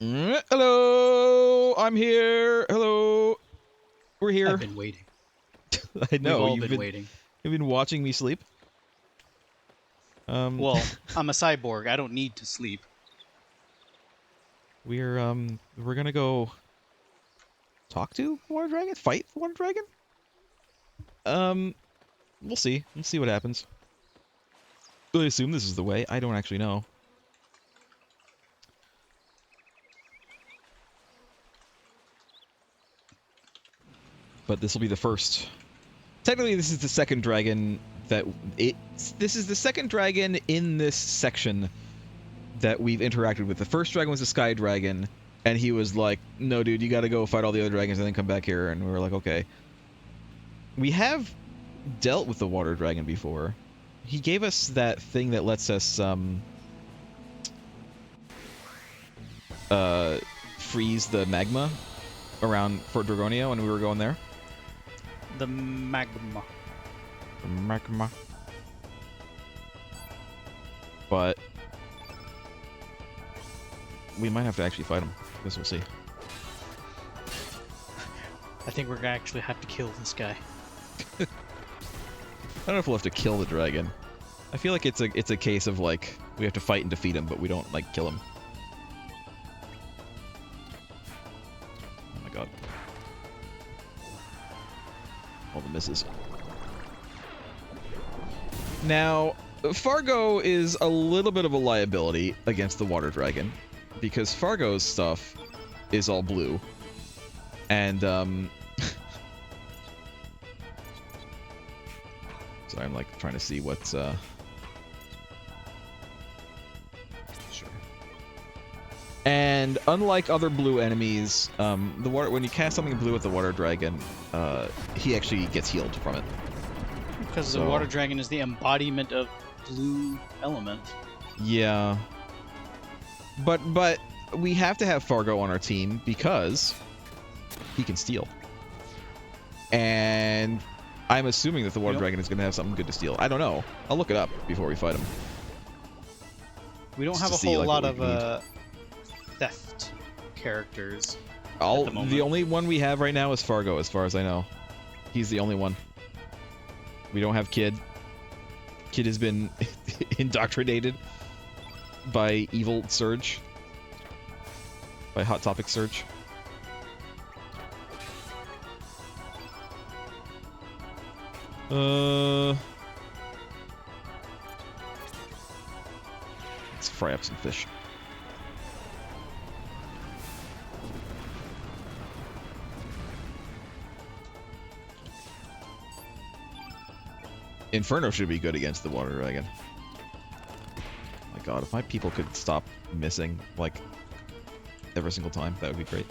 Hello, I'm here. Hello, we're here. I've been waiting. I know We've all been waiting. You've been watching me sleep. Well, I'm a cyborg. I don't need to sleep. we're gonna go talk to the Water Dragon, fight the Water Dragon. We'll see. We'll see what happens. I assume this is the way. I don't actually know. But this will be the first. Technically, this is the second dragon this is the second dragon in this section that we've interacted with. The first dragon was a sky dragon, and he was like, no, dude, you gotta go fight all the other dragons and then come back here. And we were like, okay. We have dealt with the water dragon before. He gave us that thing that lets us, freeze the magma around Fort Dragonio when we were going there. The magma. Magma. But we might have to actually fight him. I guess we'll see. I think we're gonna actually have to kill this guy. I don't know if we'll have to kill the dragon. I feel like it's a case of like we have to fight and defeat him, but we don't like kill him. Oh my god. All the misses. Now, Fargo is a little bit of a liability against the water dragon because Fargo's stuff is all blue. And sorry, I'm like trying to see what's sure. And unlike other blue enemies, when you cast something blue with the water dragon, he actually gets healed from it. Because the water dragon is the embodiment of blue element. Yeah. But we have to have Fargo on our team because he can steal. And I'm assuming that the water dragon is going to have something good to steal. I don't know. I'll look it up before we fight him. We don't have a whole lot of theft characters. The only one we have right now is Fargo, as far as I know. He's the only one. We don't have Kid. Kid has been indoctrinated by evil Surge. By Hot Topic Surge. Let's fry up some fish. Inferno should be good against the water dragon. Oh my god, if my people could stop missing, like, every single time, that would be great.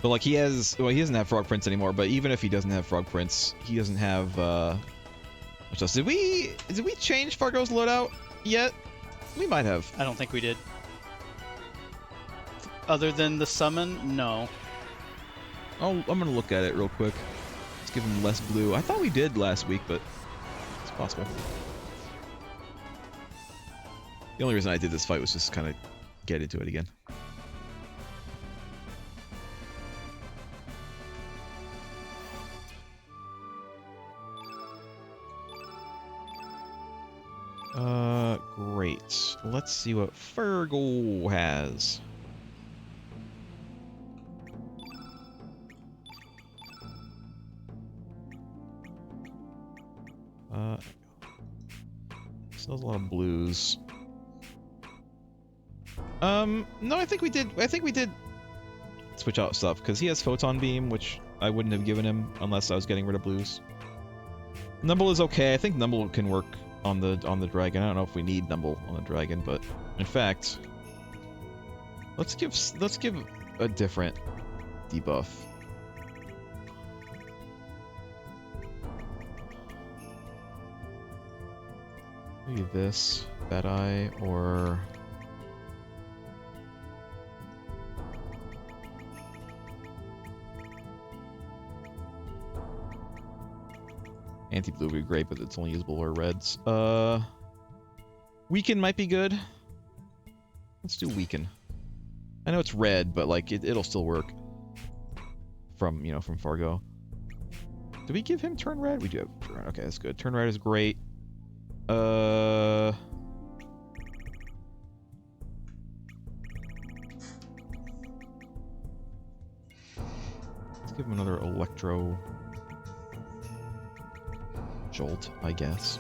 But like he doesn't have Frog Prince anymore, but even if he doesn't have Frog Prince, he doesn't have, what else? Did we change Fargo's loadout yet? We might have. I don't think we did. Other than the summon, no. Oh, I'm gonna look at it real quick. Let's give him less blue. I thought we did last week, but it's possible. The only reason I did this fight was just kind of get into it again. Great. Let's see what Fargo has. Still has a lot of blues. No, I think we did switch out stuff, because he has Photon Beam, which I wouldn't have given him unless I was getting rid of blues. Numble is okay. I think Numble can work on the dragon. I don't know if we need Numble on the dragon, but in fact, let's give a different debuff. Maybe this, Bad Eye, or anti-blue would be great, but it's only usable where reds. We'll Weaken might be good. Let's do Weaken. I know it's red, but like it'll still work. From, you know, from Fargo. Do we give him turn red? We do have turn red. Okay, that's good. Turn red is great. Let's give him another electro jolt, I guess.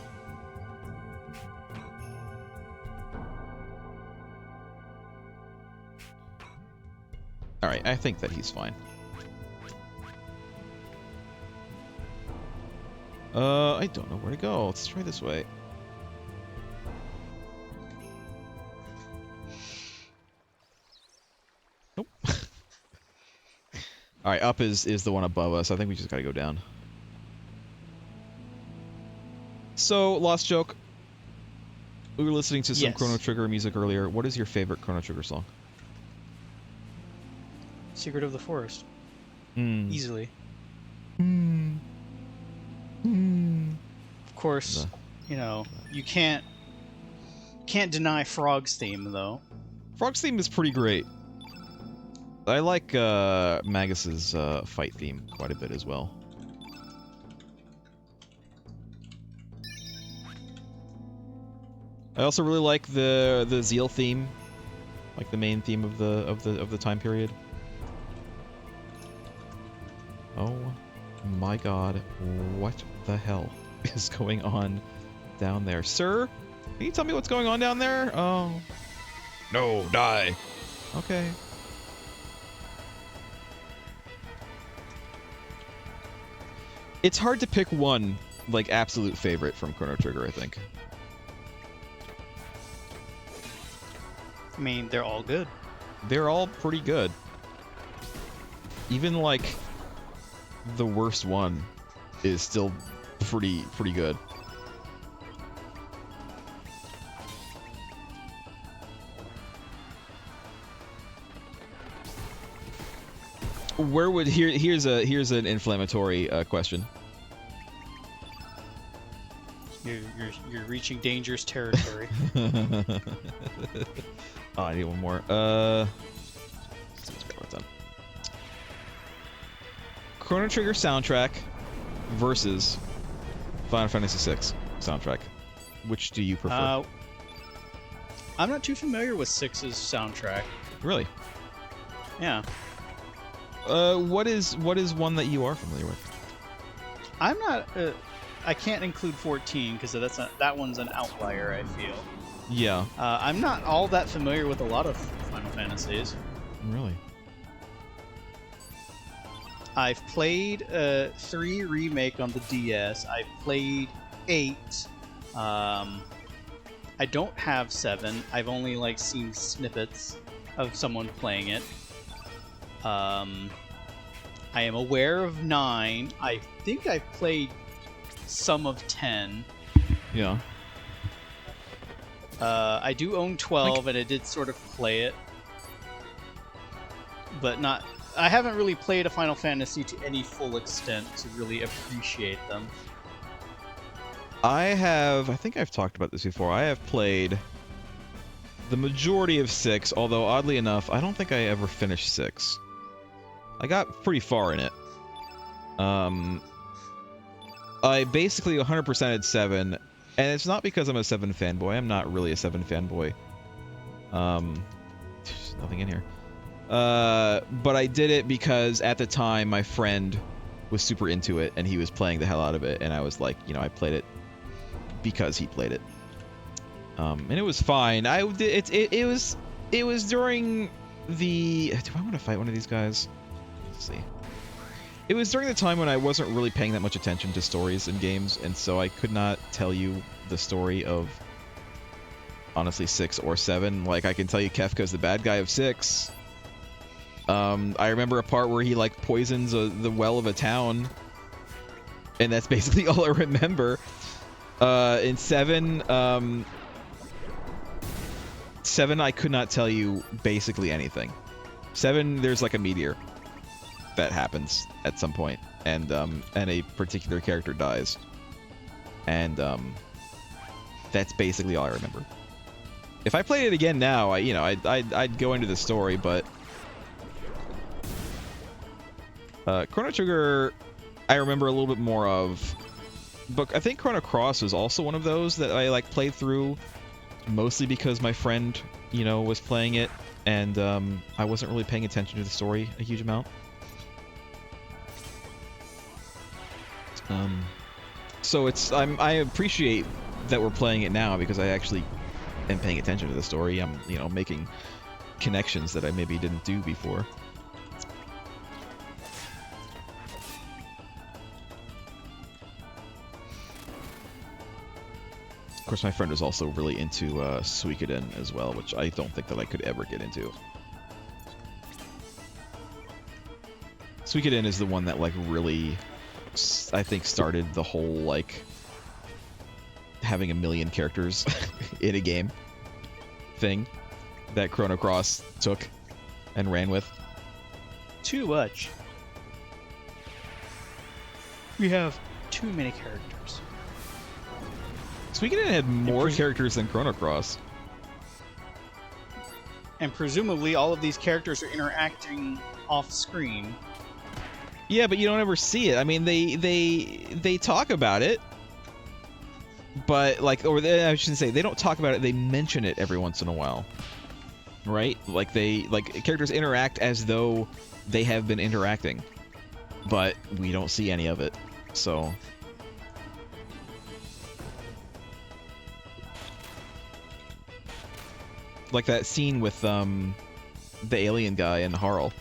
Alright, I think that he's fine. I don't know where to go. Let's try this way. Nope. Alright, up is the one above us. I think we just gotta go down. So, Lost Joke. We were listening to some Chrono Trigger music earlier. What is your favorite Chrono Trigger song? Secret of the Forest. Easily. Of course, you know, you can't deny Frog's theme, though. Frog's theme is pretty great. I like Magus's fight theme quite a bit as well. I also really like the Zeal theme, like the main theme of the time period. Oh my god, what the hell is going on down there? Sir, can you tell me what's going on down there? Oh. No, die. Okay. It's hard to pick one, like, absolute favorite from Chrono Trigger, I think. I mean, they're all good. They're all pretty good. Even, like, the worst one is still pretty good. Where would here's an inflammatory question. You're reaching dangerous territory. Oh, I need one more. Let's get what's done. Chrono Trigger soundtrack versus Final Fantasy VI soundtrack. Which do you prefer? I'm not too familiar with 6's soundtrack. Really? Yeah. What is one that you are familiar with? I'm not. I can't include 14 because that one's an outlier, I feel. Yeah. I'm not all that familiar with a lot of Final Fantasies. Really? I've played 3 Remake on the DS. I've played 8. I don't have 7. I've only like seen snippets of someone playing it. I am aware of 9. I think I've played some of 10. Yeah. I do own 12, and I did sort of play it, but not. I haven't really played a Final Fantasy to any full extent to really appreciate them. I think I've talked about this before. I have played the majority of 6, although oddly enough, I don't think I ever finished 6. I got pretty far in it. I basically 100%ed 7, and it's not because I'm a 7 fanboy. I'm not really a 7 fanboy. There's nothing in here. But I did it because at the time my friend was super into it, and he was playing the hell out of it, and I was like, you know, I played it because he played it. And it was fine. It was during the. Do I want to fight one of these guys? Let's see. It was during the time when I wasn't really paying that much attention to stories in games, and so I could not tell you the story of, honestly, 6 or 7. Like, I can tell you Kefka's the bad guy of 6. I remember a part where he, like, poisons the well of a town, and that's basically all I remember. In 7, 7, I could not tell you basically anything. 7, there's, like, a meteor that happens at some point, and a particular character dies, and that's basically all I remember. If I played it again now, I'd go into the story, but Chrono Trigger, I remember a little bit more of. But I think Chrono Cross was also one of those that I like played through, mostly because my friend, was playing it, and I wasn't really paying attention to the story a huge amount. So I appreciate that we're playing it now because I actually am paying attention to the story. I'm, making connections that I maybe didn't do before. Of course, my friend was also really into Suikoden as well, which I don't think that I could ever get into. Suikoden is the one that, like, really, I think, started the whole, like, having a million characters in a game thing that Chrono Cross took and ran with. Too much. We have too many characters. Suikoden had more characters than Chrono Cross. And presumably all of these characters are interacting off screen. Yeah, but you don't ever see it. I mean, they talk about it, but I shouldn't say they don't talk about it. They mention it every once in a while, right? Like characters interact as though they have been interacting, but we don't see any of it. So. Like that scene with the alien guy and Harl.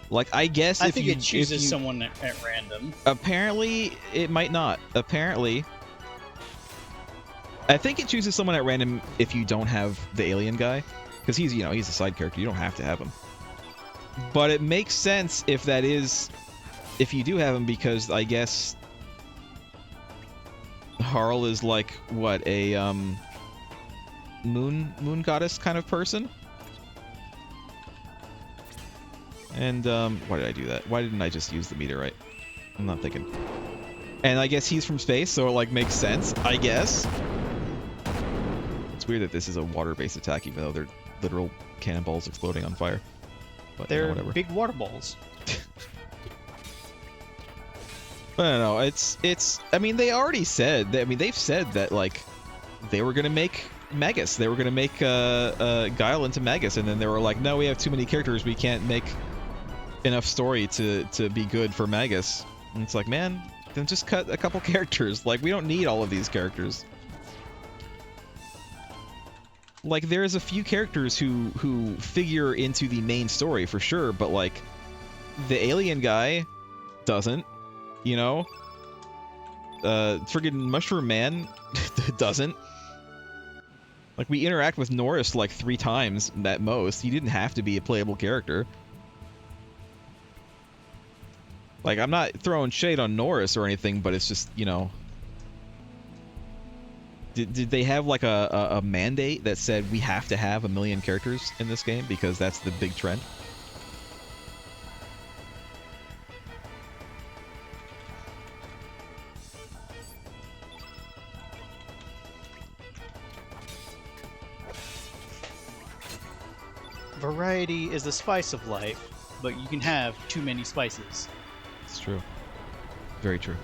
Like, I guess I think it chooses someone at random. Apparently, it might not. Apparently, I think it chooses someone at random if you don't have the alien guy, because he's a side character. You don't have to have him. But it makes sense if you do have him, because I guess Harl is like what, a moon goddess kind of person. And why did I do that? Why didn't I just use the meteorite? I'm not thinking. And I guess he's from space, so it like makes sense, I guess. It's weird that this is a water-based attack, even though they're literal cannonballs exploding on fire. But they're whatever. Big water balls. But I don't know. It's. I mean, they already said. They've said that like they were gonna make Magus. They were gonna make Guile into Magus, and then they were like, no, we have too many characters. We can't make enough story to be good for Magus. And it's like, man, then just cut a couple characters. Like, we don't need all of these characters. Like, there's a few characters who figure into the main story for sure, but like the alien guy doesn't, friggin' Mushroom Man doesn't. Like, we interact with Norris like 3 times at most. He didn't have to be a playable character. Like, I'm not throwing shade on Norris or anything, but it's just, Did they have like a mandate that said we have to have 1 million characters in this game because that's the big trend? Variety is the spice of life, but you can have too many spices. It's true. Very true.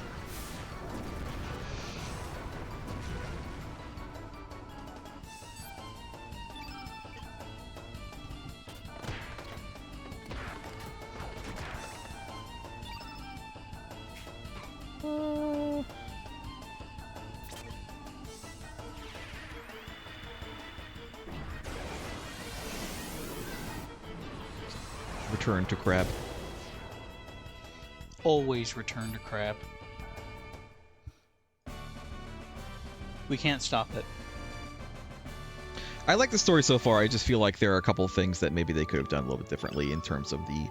Return to crab. Always return to crab. We can't stop it. I like the story so far. I just feel like there are a couple of things that maybe they could have done a little bit differently in terms of the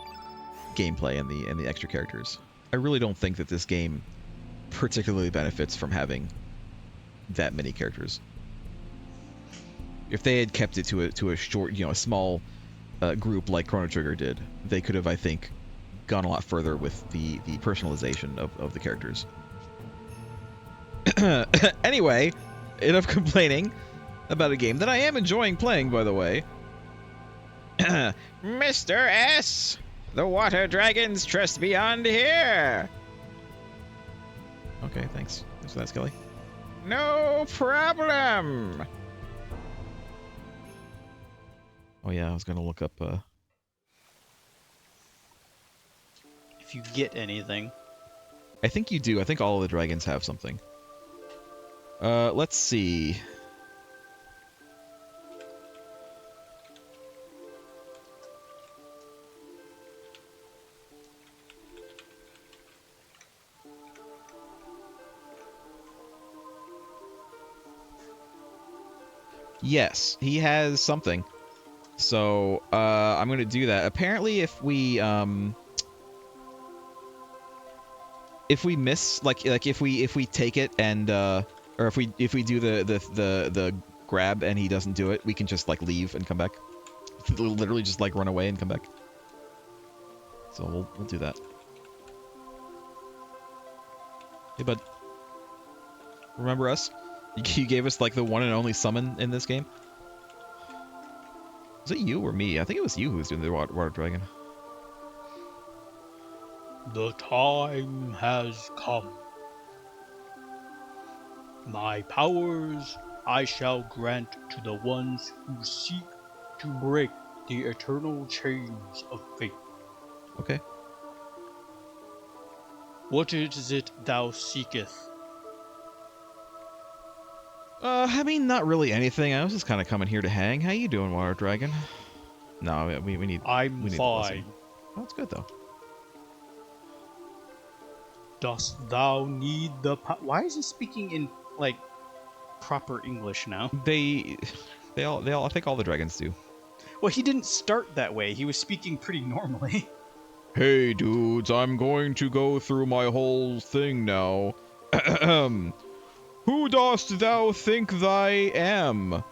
gameplay and the extra characters. I really don't think that this game particularly benefits from having that many characters. If they had kept it to a short, a small group like Chrono Trigger did, they could have, I think, gone a lot further with the personalization of the characters. Anyway, enough complaining. about a game that I am enjoying playing, by the way. Mr. S! The water dragons trust beyond here! Okay, thanks. Thanks for that, Skelly. No problem! Oh yeah, I was gonna look up, If you get anything. I think you do. I think all of the dragons have something. Let's see. Yes, he has something. So, I'm gonna do that. Apparently, if we miss, like if we take it and, or if we do the grab and he doesn't do it, we can just, like, leave and come back. Literally just, like, run away and come back. So, we'll do that. Hey, bud. Remember us? You gave us, like, the one and only summon in this game? Was it you or me? I think it was you who was doing the water dragon. The time has come. My powers I shall grant to the ones who seek to break the eternal chains of fate. Okay. What is it thou seeketh? I mean, not really anything. I was just kind of coming here to hang. How you doing, water dragon? No, we need. I'm we need fine. Oh, that's good though. Dost thou need the Why is he speaking in, like, proper English now? They all. I think all the dragons do. Well, he didn't start that way. He was speaking pretty normally. Hey, dudes, I'm going to go through my whole thing now. Who dost thou think thy am?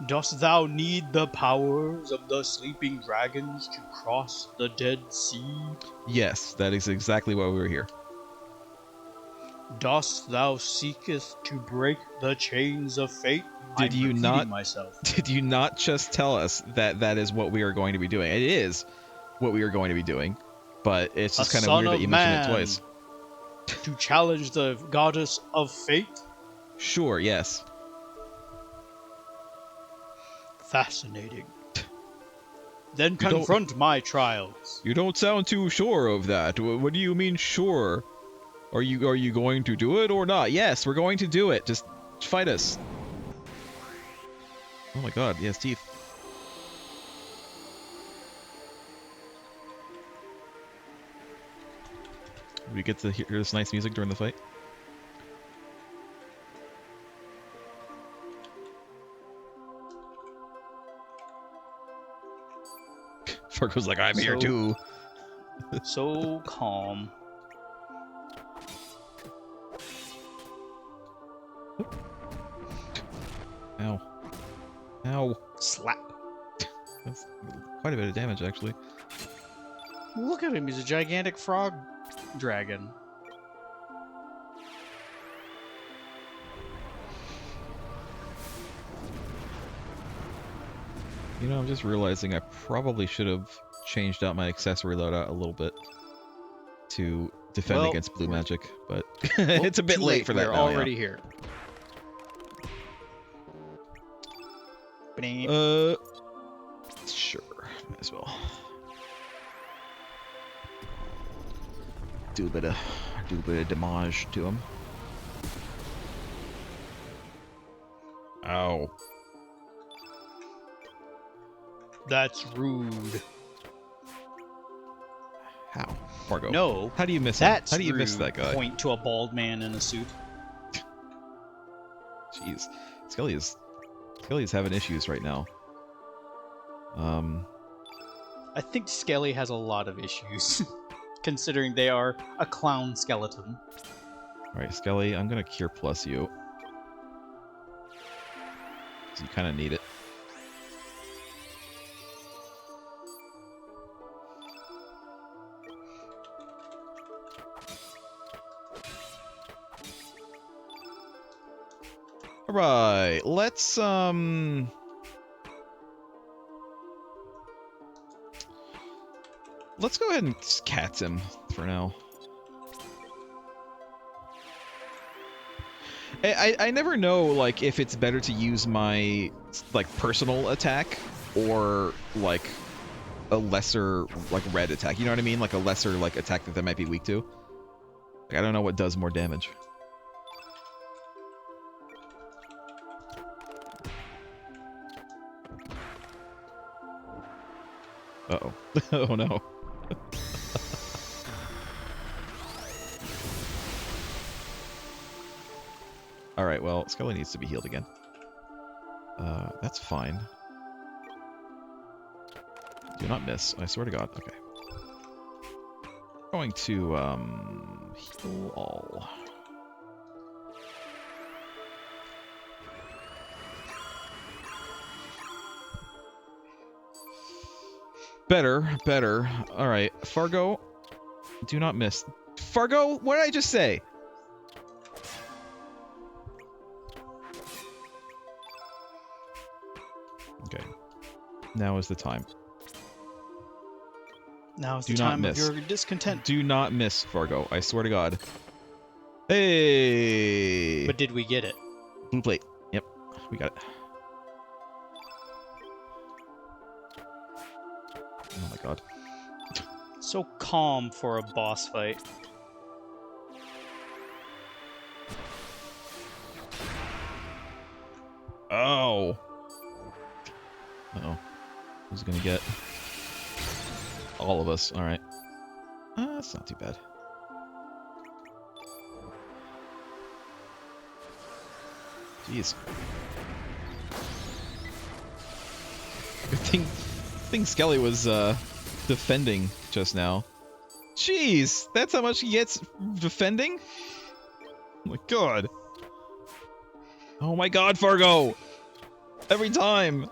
Dost thou need the powers of the sleeping dragons to cross the Dead Sea? Yes, that is exactly why we were here. Dost thou seeketh to break the chains of fate? Did I'm you repeating not? myself. Did you not just tell us that that is what we are going to be doing? It is what we are going to be doing, but it's just kind of weird that you mentioned it twice. To challenge the goddess of fate? Sure, yes. Fascinating. Then confront my trials. You don't sound too sure of that. What do you mean sure? Are you going to do it or not? Yes, we're going to do it. Just fight us. Oh my god, he has teeth. We get to hear this nice music during the fight. Fargo's like, I'm here too. So calm. Ow. Ow. Slap. That's quite a bit of damage, actually. Look at him, he's a gigantic frog dragon. You know, I'm just realizing I probably should have changed out my accessory loadout a little bit to defend against blue magic, but it's a bit late for that We're now, already here. Sure, might as well. Do a bit of damage to him. Ow. That's rude. How? Fargo. No. How do you miss him? That's How do you rude. miss that guy? Point to a bald man in a suit. Jeez. Skelly is having issues right now. I think Skelly has a lot of issues, considering they are a clown skeleton. Alright, Skelly, I'm gonna Cure Plus you. 'Cause you kinda need it. Right. Let's go ahead and cats him for now. I never know, like, if it's better to use my, like, personal attack or, like, a lesser, like, red attack. You know what I mean? Like, a lesser, like, attack that they might be weak to. Like, I don't know what does more damage. Uh-oh. Oh, no. Alright, well, Scully needs to be healed again. That's fine. Do not miss. I swear to God. Okay. Going to, heal all. Better, better. Alright, Fargo, do not miss. Fargo, what did I just say? Okay. Now is the time. Now is the time of your discontent. Do not miss, Fargo. I swear to God. Hey! But did we get it? Blue plate. Yep, we got it. Oh my God. So calm for a boss fight. Oh! Uh-oh. Who's gonna get? All of us. Alright. That's not too bad. Jeez. Good thing Skelly was defending just now. Jeez, that's how much he gets defending? Oh my God. Oh my God, Fargo! Every time!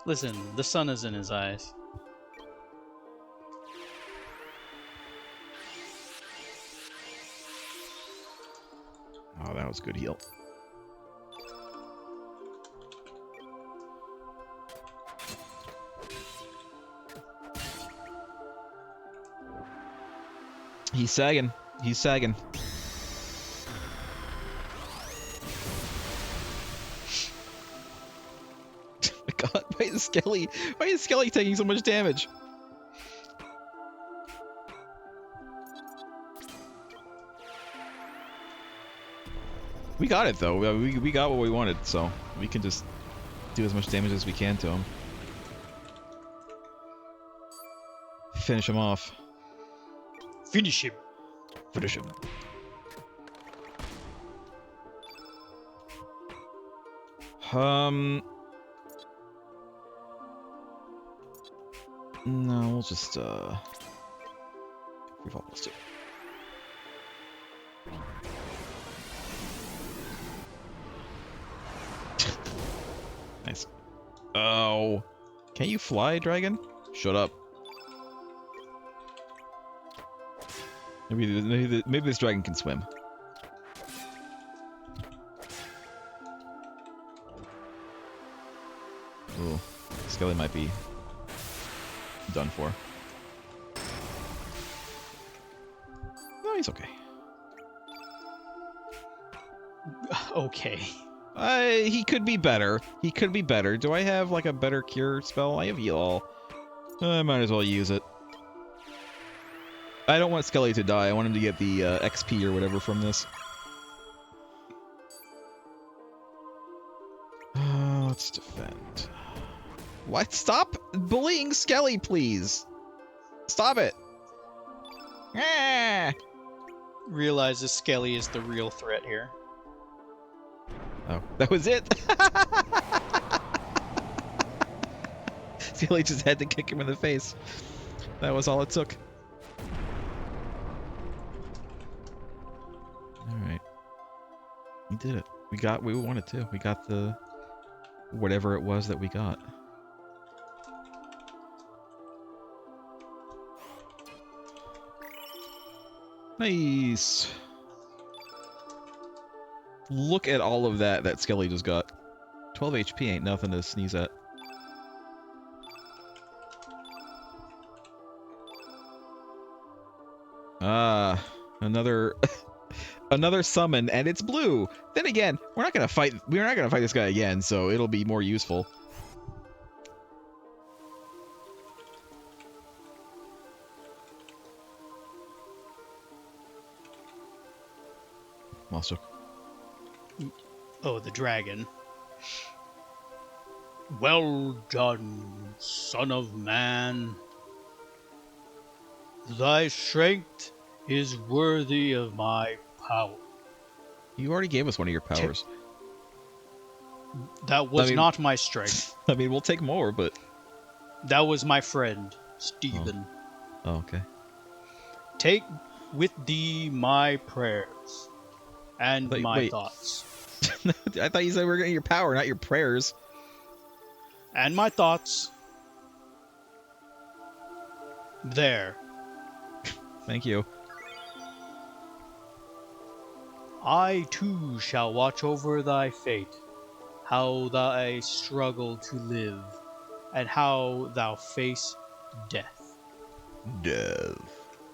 Listen, the sun is in his eyes. Oh, that was a good heal. He's sagging. He's sagging. Oh my God, why is Skelly taking so much damage? We got it though. We got what we wanted, so we can just do as much damage as we can to him. Finish him off. Finish him. Finish him. No, we'll just free fall plus 2. Nice. Oh. Can't you fly, dragon? Shut up. Maybe this dragon can swim. Ooh. Skelly might be done for. No, he's okay. Okay. He could be better. He could be better. Do I have, like, a better cure spell? I have heal all. I might as well use it. I don't want Skelly to die. I want him to get the XP or whatever from this. Let's defend. What? Stop bullying Skelly, please! Stop it! Ah! Realizes Skelly is the real threat here. Oh, that was it? Skelly just had to kick him in the face. That was all it took. Alright. We did it. We got what we wanted to. We got the... whatever it was that we got. Nice. Look at all of that Skelly just got. 12 HP ain't nothing to sneeze at. Ah, another another summon, and it's blue. Then again, we're not gonna fight this guy again, so it'll be more useful. Monster. Oh, the dragon. Well done, son of man. Thy strength is worthy of my power. You already gave us one of your powers. That was not my strength. I mean, we'll take more, but... That was my friend, Stephen. Oh, okay. Take with thee my prayers and my thoughts. I thought you said we were getting your power, not your prayers. And my thoughts. There. Thank you. I too shall watch over thy fate, how thy struggle to live, and how thou face death. Death.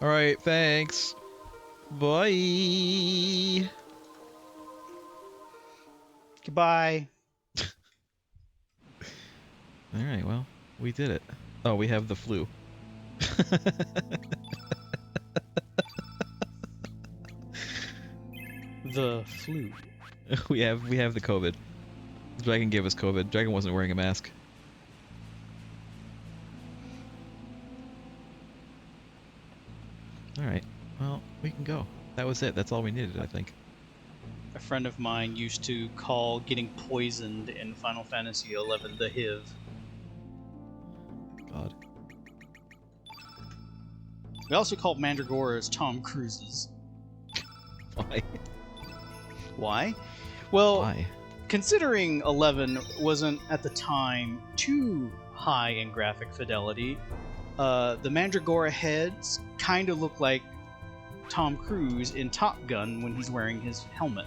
Alright, thanks. Bye. Goodbye. Alright, well, we did it. Oh, we have the flu. The flu. we have the COVID. The dragon gave us COVID. Dragon wasn't wearing a mask. Alright, well, we can go. That was it. That's all we needed, I think. A friend of mine used to call getting poisoned in Final Fantasy XI the HIV. God. We also called Mandragoras Tom Cruises. Why? Why? Well, Why? considering 11 wasn't at the time too high in graphic fidelity, the Mandragora heads kind of look like Tom Cruise in Top Gun when he's wearing his helmet.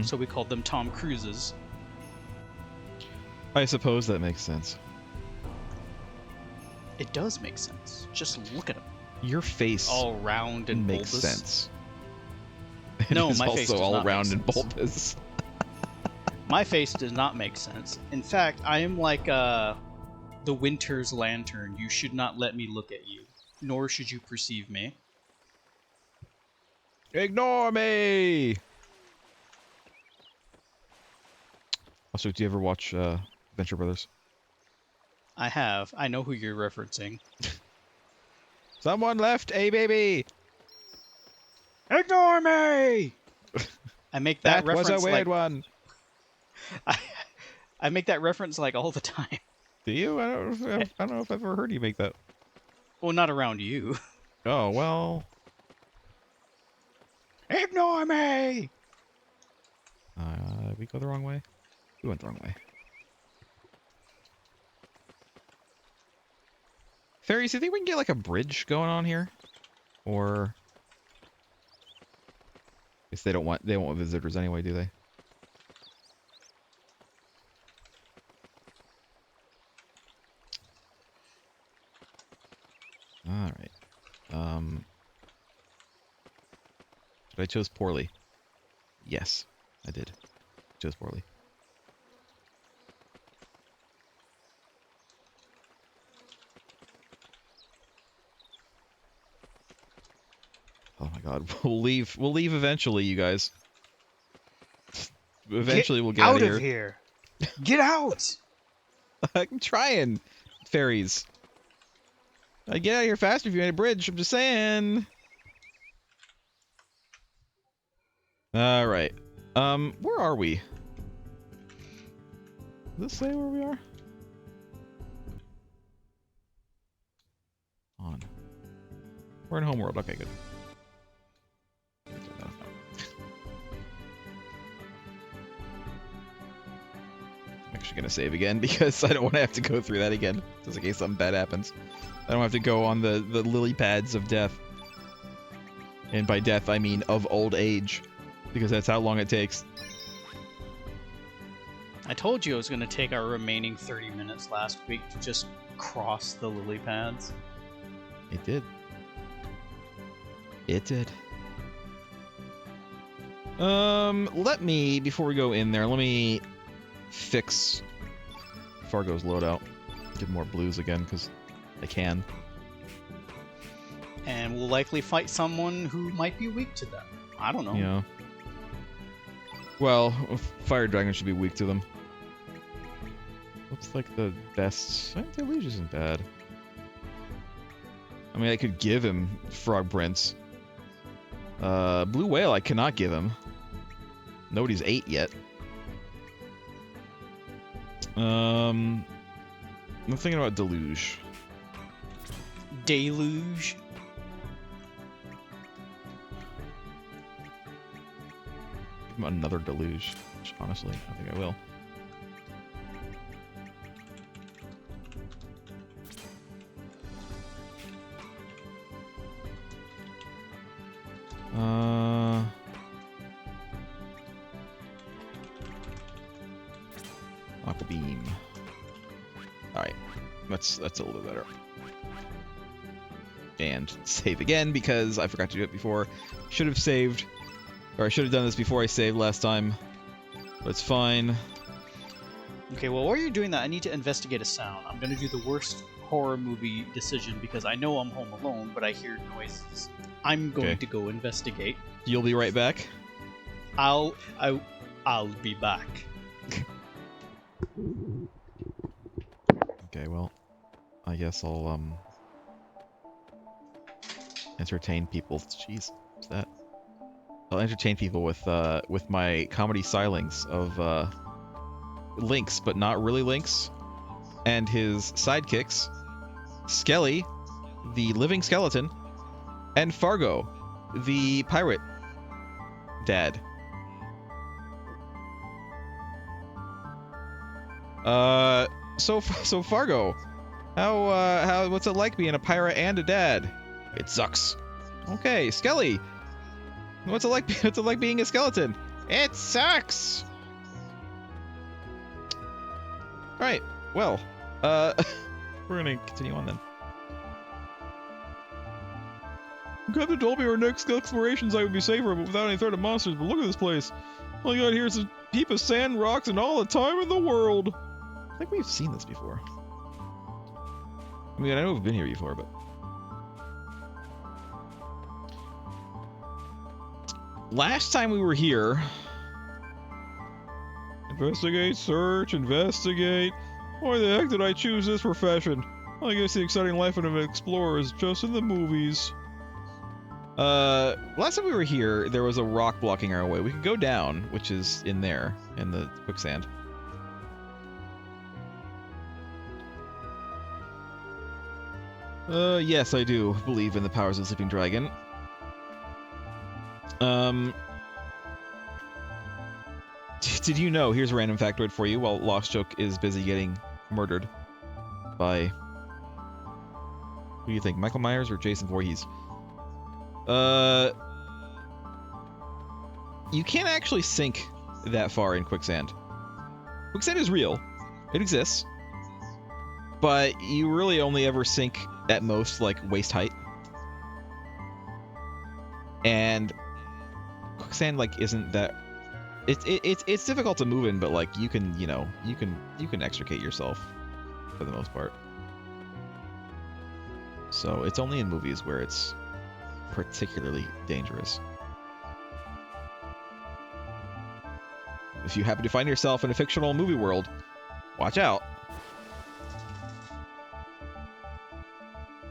So we called them Tom Cruises. I suppose that makes sense. It does make sense. Just look at him. Your face all round and makes bulbous. sense. No, it is my also face does all not round make and sense. bulbous. My face does not make sense. In fact, I am like the winter's lantern. You should not let me look at you, nor should you perceive me. Ignore me! Also, do you ever watch Venture Brothers? I have. I know who you're referencing. Someone left a baby! Ignore me! I make that reference was a weird like, one. I make that reference like all the time. Do you? I don't know if I've ever heard you make that. Well, not around you. Oh, well... Ignore me! We go the wrong way? We went the wrong way. Fairies, do you think we can get like a bridge going on here? Or... I guess they don't want visitors anyway, do they? Alright. But I chose poorly. Yes, I did. Chose poorly. Oh my god, we'll leave eventually, you guys. Eventually we'll get out of here. Get out! I'm trying, fairies. I'd get out of here faster if you made a bridge, I'm just saying. Alright. Where are we? Does this say where we are? On. We're in Homeworld, okay, good. I'm actually gonna save again because I don't want to have to go through that again, just in case something bad happens. I don't have to go on the lily pads of death. And by death, I mean of old age. because that's how long it takes. I told you it was going to take our remaining 30 minutes last week to just cross the lily pads. It did. It did. Let me, before we go in there, let me fix Fargo's loadout. Give more blues again, because I can. And we'll likely fight someone who might be weak to them. I don't know. Yeah. Well, Fire Dragon should be weak to them. What's like the best? Deluge isn't bad. I mean, I could give him Frog Prince. Blue Whale I cannot give him. Nobody's 8 yet. I'm thinking about Deluge. Deluge. Give him another Deluge, which honestly, I think I will. Aqua Beam. Alright. That's a little bit better. And save again because I forgot to do it before. Should have saved. Or I should have done this before I saved last time. But it's fine. Okay, well, while you're doing that, I need to investigate a sound. I'm going to do the worst horror movie decision because I know I'm home alone, but I hear noises. I'm going to go investigate. You'll be right back? I'll be back. Okay, well, I guess I'll, entertain people. Jeez, what's that? I'll entertain people with my comedy stylings of, Lynx, but not really Lynx, and his sidekicks, Skelly, the living skeleton, and Fargo, the pirate dad. So Fargo, what's it like being a pirate and a dad? It sucks. Okay, Skelly, what's it like being a skeleton? It sucks. Right. Well, we're gonna continue on then. Captain told me our next exploration site would be safer, but without any threat of monsters. But look at this place. All you got here is a heap of sand, rocks, and all the time in the world. I think we've seen this before. I mean, I know we've been here before, but... Last time we were here... Investigate, search, investigate. Why the heck did I choose this profession? I guess the exciting life of an explorer is just in the movies. Last time we were here, there was a rock blocking our way. We could go down, which is in there, in the quicksand. Yes, I do believe in the powers of the Sleeping Dragon. Did you know, here's a random factoid for you, while Lost Joke is busy getting murdered by... Who do you think, Michael Myers or Jason Voorhees? You can't actually sink that far in quicksand. Quicksand is real. It exists. But you really only ever sink at most, like, waist height. And quicksand, like, isn't that... It's difficult to move in, but, like, you can, you know, you can extricate yourself for the most part. So it's only in movies where it's particularly dangerous. If you happen to find yourself in a fictional movie world, watch out.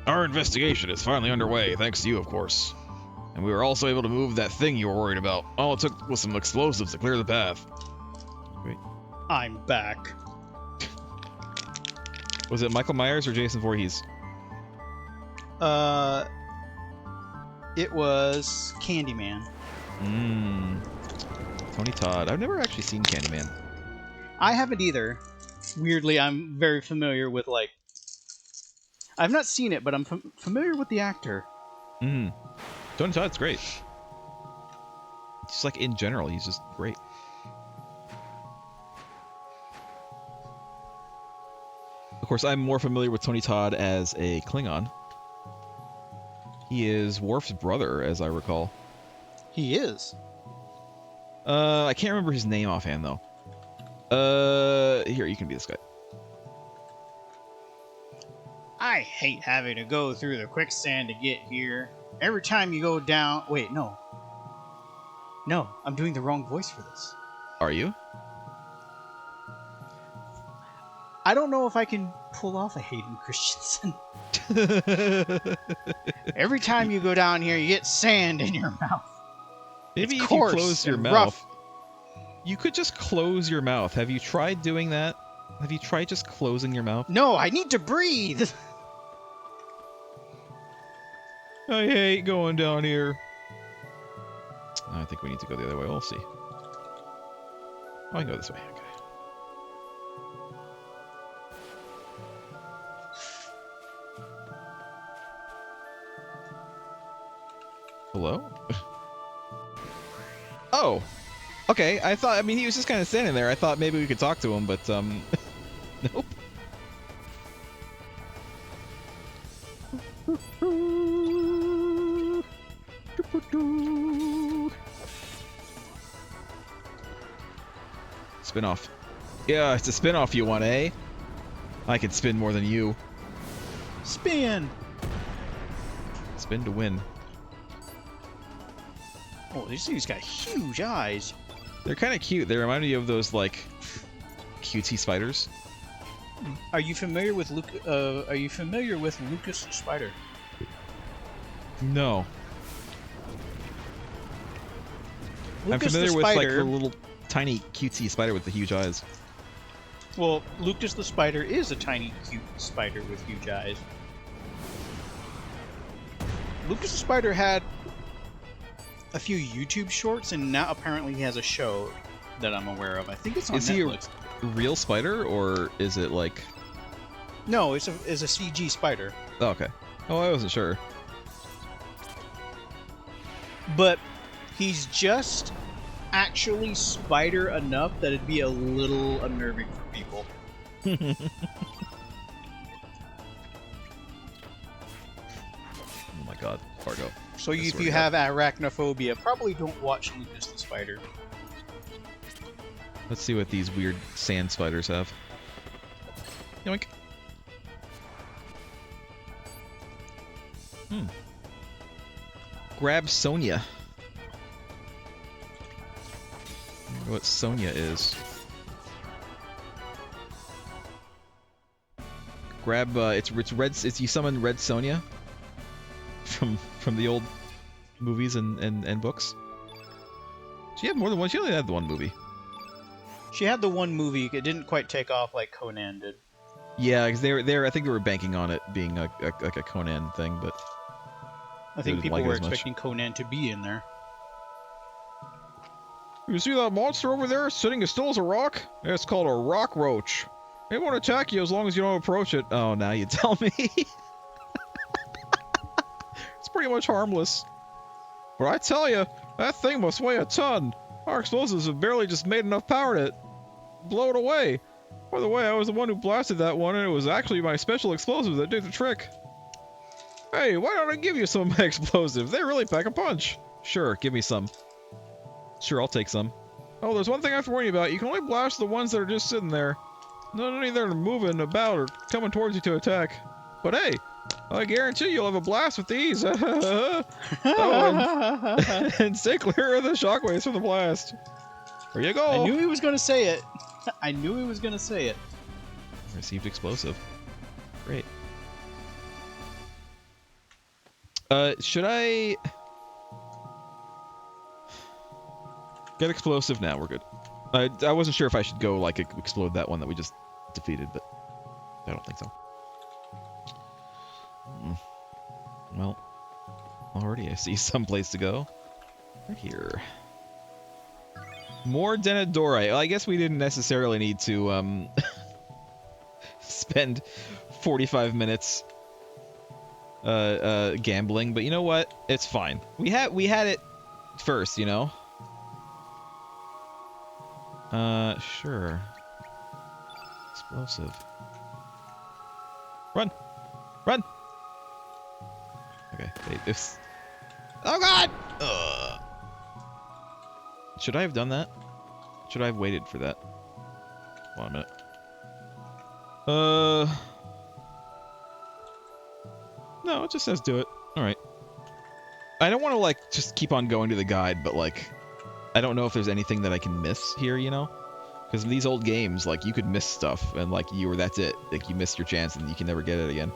Our investigation is finally underway, thanks to you, of course. And we were also able to move that thing you were worried about. All it took was some explosives to clear the path. Wait. I'm back. Was it Michael Myers or Jason Voorhees? It was Candyman. Tony Todd. I've never actually seen Candyman. I haven't either. Weirdly, I'm very familiar with, like... I've not seen it, but I'm familiar with the actor. Tony Todd's great. just like in general, he's just great. Of course, I'm more familiar with Tony Todd as a Klingon. He is Worf's brother, as I recall. He is. I can't remember his name offhand, though. Here, you can be this guy. I hate having to go through the quicksand to get here. Every time you go down... Wait, no. No, I'm doing the wrong voice for this. Are you? I don't know if I can pull off a Hayden Christensen. Every time you go down here, you get sand in your mouth. Maybe It's if you coarse close your and mouth. rough. You could just close your mouth. Have you tried doing that? Have you tried just closing your mouth? No, I need to breathe. I hate going down here. I think we need to go the other way. We'll see. Oh, I can go this way. Okay. Hello? Oh! Okay, I mean, he was just kind of standing there. I thought maybe we could talk to him, but, nope. Spin-off. Yeah, it's a spin-off you want, eh? I can spin more than you. Spin. Spin to win. Oh, this dude's got huge eyes. They're kind of cute. They remind me of those, like, cutesy spiders. Are you familiar with Lucas the Spider? No. I'm Lucas familiar the with, like, Spider. the little tiny cutesy spider with the huge eyes. Well, Lucas the Spider is a tiny, cute spider with huge eyes. Lucas the Spider had a few YouTube shorts, and now apparently he has a show that I'm aware of. I think it's on Is Netflix. he a real spider, or is it like... No, it's a CG spider. Oh, okay. Oh, I wasn't sure. But he's just actually spider enough that it'd be a little unnerving for people. Oh my god, Fargo. So I if swear you to have arachnophobia, probably don't watch Lucas the Spider. Let's see what these weird sand spiders have. Yoink. Grab Sonia. I wonder what Sonia is. Grab, it's red. It's you summon Red Sonia from the old movies and books. She had more than one. She only had the one movie. She had the one movie. It didn't quite take off like Conan did. Yeah, because I think they were banking on it being like a Conan thing, but I think didn't people like it were as much. expecting Conan to be in there. You see that monster over there sitting as still as a rock? It's called a rock roach. It won't attack you as long as you don't approach it. Oh, now you tell me. It's pretty much harmless. But I tell you, that thing must weigh a ton. Our explosives have barely just made enough power to blow it away. By the way, I was the one who blasted that one, and it was actually my special explosives that did the trick. Hey, why don't I give you some of my explosives? They really pack a punch. Sure, give me some. Sure, I'll take some. Oh, there's one thing I have to warn you about. You can only blast the ones that are just sitting there. Not any that are moving about or coming towards you to attack. But hey, I guarantee you'll have a blast with these. Oh, and stay clear of the shockwaves from the blast. There you go. I knew he was going to say it. I knew he was going to say it. Received explosive. Great. Should I... Get explosive now, we're good. I wasn't sure if I should go, like, explode that one that we just defeated, but I don't think so. Well, already I see some place to go. Right here. More Denadore. I guess we didn't necessarily need to, spend 45 minutes, gambling, but you know what? It's fine. We had it first, you know? Sure. Explosive. Run! Run! Okay, wait, this... Oh god! Should I have done that? Should I have waited for that? Hold on a minute. No, it just says do it. Alright. I don't want to, like, just keep on going to the guide, but, like, I don't know if there's anything that I can miss here, you know? Because in these old games, like, you could miss stuff, and, like, that's it. Like, you missed your chance, and you can never get it again.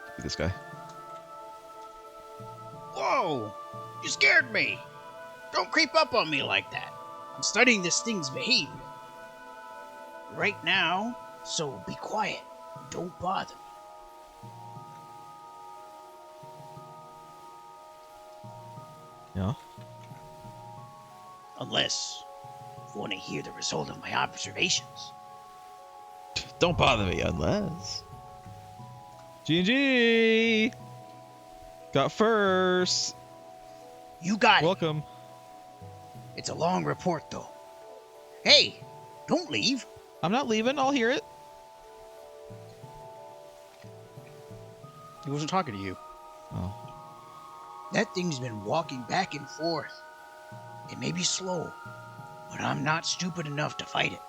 Look at this guy. Whoa! You scared me! Don't creep up on me like that. I'm studying this thing's behavior. Right now, so be quiet. Don't bother me. Yeah? Unless you want to hear the result of my observations. Don't bother me unless... G&G! Got first! You got it. Welcome. It's a long report, though. Hey, don't leave. I'm not leaving, I'll hear it. He wasn't talking to you. Oh. That thing's been walking back and forth. It may be slow, but I'm not stupid enough to fight it.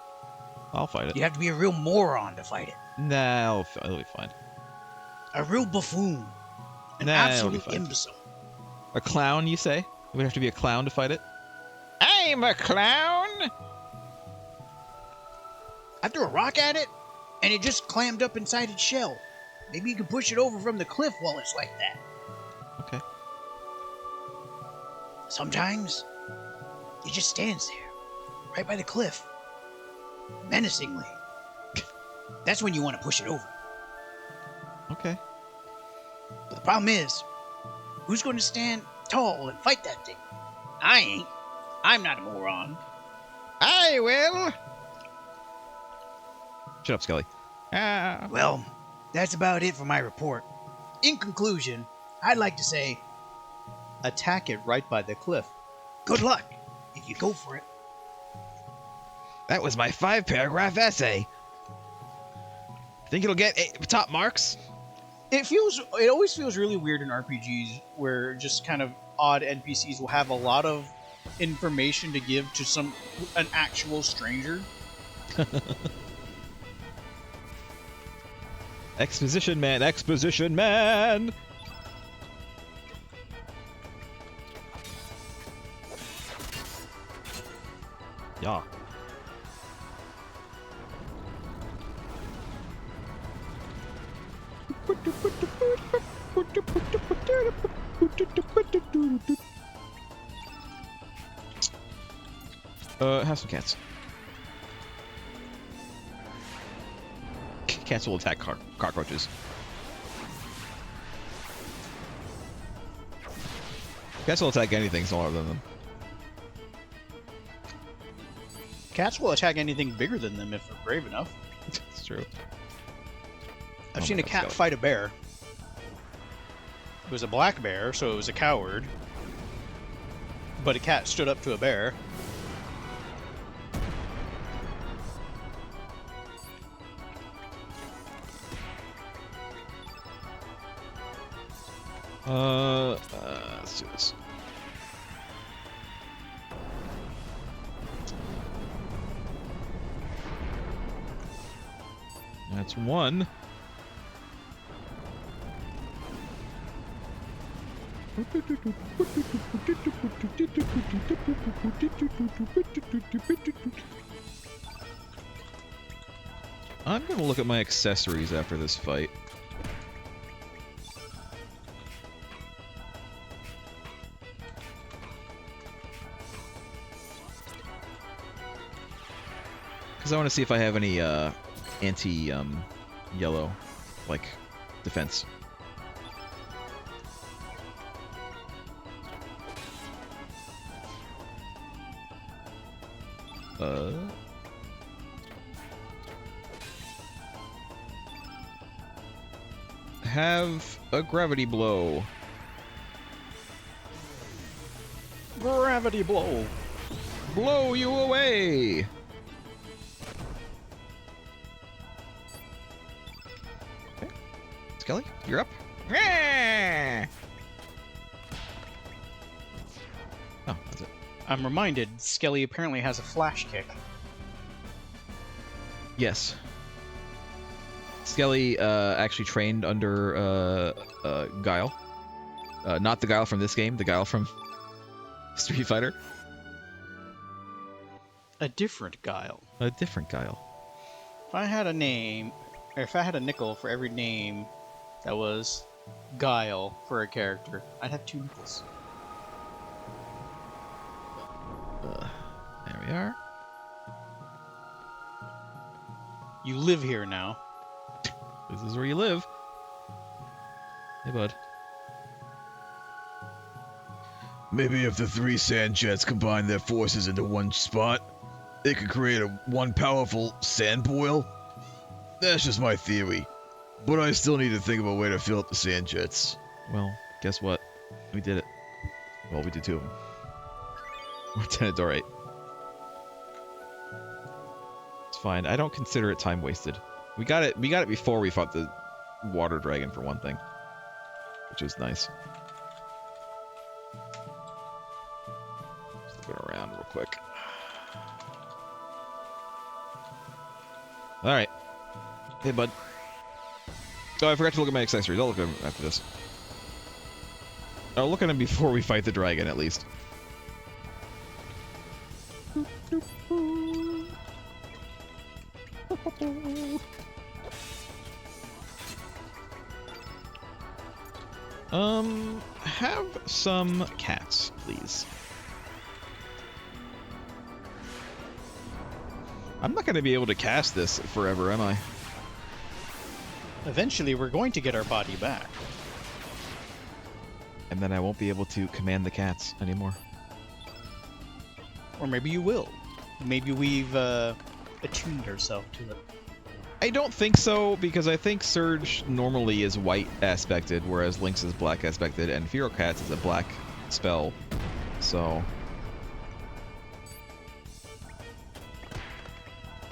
I'll fight it. You have to be a real moron to fight it. Nah, it'll be fine. A real buffoon. An Nah, it'll be absolute fine. imbecile. A clown, you say? It would have to be a clown to fight it? I'm a clown! I threw a rock at it, and it just clammed up inside its shell. Maybe you can push it over from the cliff while it's like that. Okay. Sometimes, it just stands there, right by the cliff, menacingly. That's when you want to push it over. Okay. But the problem is, who's going to stand tall and fight that thing? I ain't. I'm not a moron. I will! Shut up, Skelly. Ah. Well, that's about it for my report. In conclusion, I'd like to say, Attack it right by the cliff. good luck if you go for it. That was my 5-paragraph essay. Think it'll get top marks? It always feels really weird in RPGs where just kind of odd NPCs will have a lot of information to give to an actual stranger. Exposition man, exposition man! Yeah. Have some cats. Cats will attack cockroaches. Cats will attack anything smaller than them. Cats will attack anything bigger than them if they're brave enough. It's true. I've Oh seen my a God, cat Skelly. fight a bear. It was a black bear, so it was a coward. But a cat stood up to a bear. Let's do this. That's one. I'm gonna look at my accessories after this fight. Because I want to see if I have any anti-yellow, like, defense. Have a gravity blow. Gravity blow. Blow you away! Okay. Skelly, you're up. Oh, that's it. I'm reminded, Skelly apparently has a flash kick. Yes. Skelly actually trained under Guile. Not the Guile from this game, the Guile from Street Fighter. A different Guile. A different Guile. If I had a name, or if I had a nickel for every name that was Guile for a character, I'd have 2 nickels. There we are. You live here now. This is where you live. Hey, bud. Maybe if the 3 sand jets combine their forces into one spot, they could create one powerful sand boil? That's just my theory. But I still need to think of a way to fill up the sand jets. Well, guess what? We did it. Well, we did 2 of them. We're 10 to 8. It's fine. I don't consider it time wasted. We got it before we fought the water dragon for one thing, which was nice. Just looking around real quick. All right. Hey, bud. Oh, I forgot to look at my accessories. I'll look at them after this. I'll look at them before we fight the dragon, at least. Have some cats, please. I'm not going to be able to cast this forever, am I? Eventually, we're going to get our body back. And then I won't be able to command the cats anymore. Or maybe you will. Maybe we've attuned ourselves to it. I don't think so, because I think Surge normally is white aspected, whereas Lynx is black aspected, and Feral Cats is a black spell. So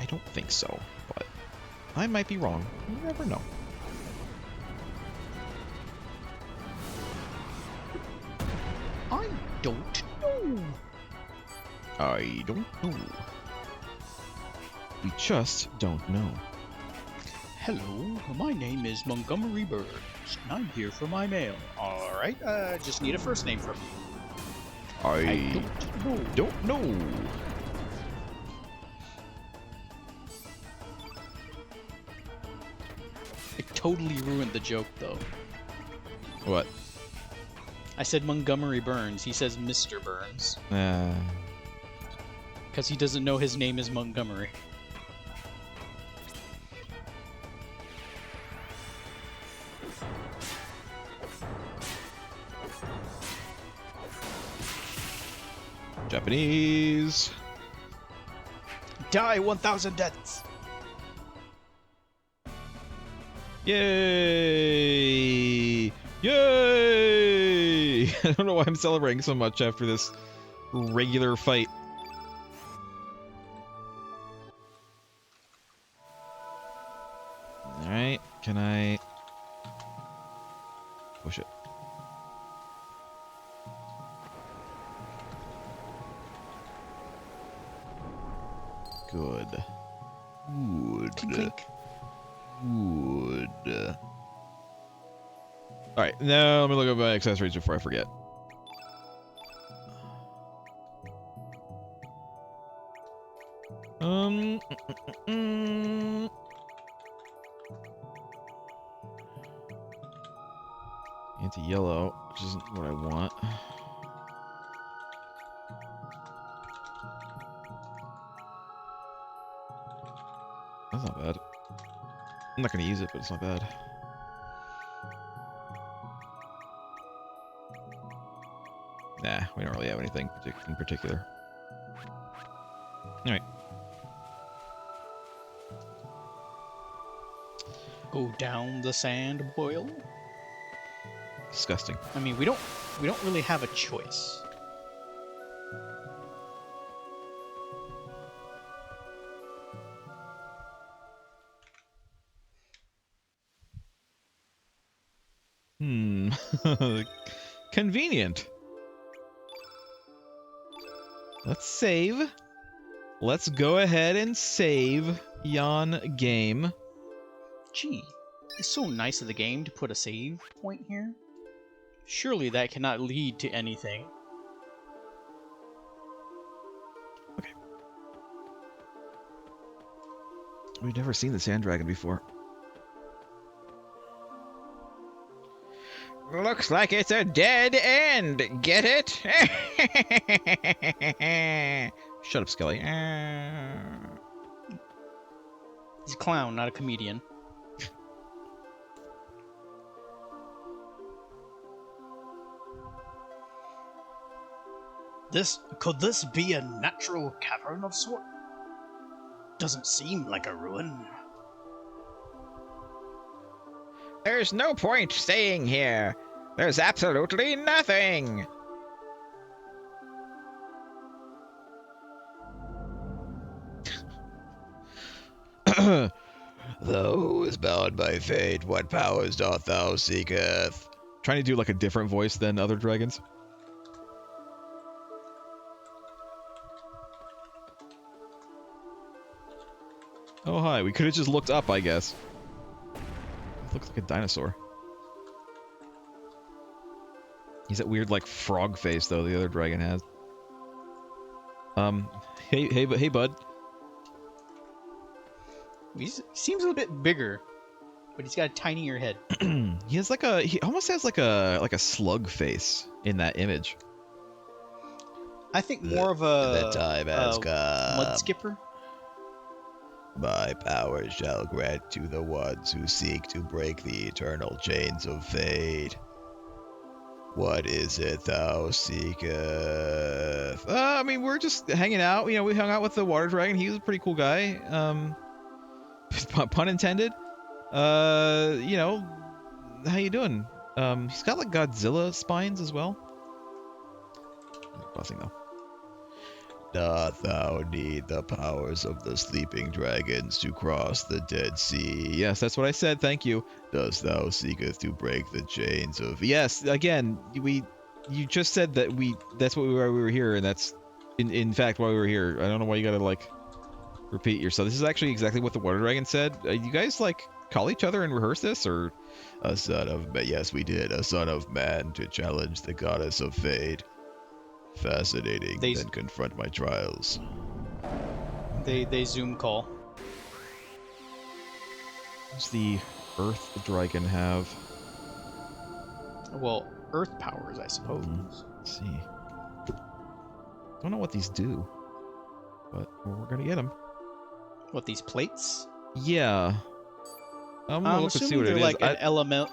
I don't think so, but I might be wrong. You never know. I don't know. I don't know. We just don't know. Hello, my name is Montgomery Burns, and I'm here for my mail. Alright, just need a first name from you. I don't know. I totally ruined the joke, though. What? I said Montgomery Burns. He says Mr. Burns. Because he doesn't know his name is Montgomery. Japanese. Die 1,000 deaths! Yay! Yay! I don't know why I'm celebrating so much after this regular fight. Alright, can I push it? Good. Good. Clink, clink. Good. Alright, now let me look at my accessories before I forget. Anti-yellow, which isn't what I want. That's not bad. I'm not going to use it, but it's not bad. Nah, we don't really have anything in particular. Alright. Go down the sand boil? Disgusting. I mean, we don't really have a choice. Convenient. Let's save. Let's go ahead and save yon game. Gee, it's so nice of the game to put a save point here. Surely that cannot lead to anything. Okay. We've never seen the sand dragon before. Looks like it's a dead end. Get it? Shut up, Skelly. He's a clown, not a comedian. Could this be a natural cavern of sort? Doesn't seem like a ruin. There's no point staying here. There's absolutely nothing. Thou who is bound by fate, what powers doth thou seeketh? Trying to do like a different voice than other dragons. Oh, hi. We could have just looked up, I guess. It looks like a dinosaur. He's that weird, like, frog face, though, the other dragon has. Hey, bud. He seems a little bit bigger, but he's got a tinier head. He has like a, he almost has like a slug face in that image. I think more of a The time has come. mud skipper. My power shall grant to the ones who seek to break the eternal chains of fate. What is it thou seeketh? I mean, we're just hanging out. You know, we hung out with the water dragon. He was a pretty cool guy. Pun intended. You know, how you doing? He's got like Godzilla spines as well. Buzzing though. Doth thou need the powers of the sleeping dragons to cross the Dead Sea? Yes, that's what I said. Thank you. Dost thou seeketh to break the chains of... Yes, again, you just said that that's what we were here, and that's in fact why we were here. I don't know why you gotta like repeat yourself. This is actually exactly what the water dragon said. You guys like call each other and rehearse this, or A son of... Yes, we did. A son of man to challenge the goddess of fate. Fascinating, then confront my trials. They Zoom call. what does the earth dragon have? Well, earth powers, I suppose. Let's see. Don't know what these do, but we're gonna get them. What, these plates? Yeah. I'm gonna I'm look and see assuming what they're it is. like an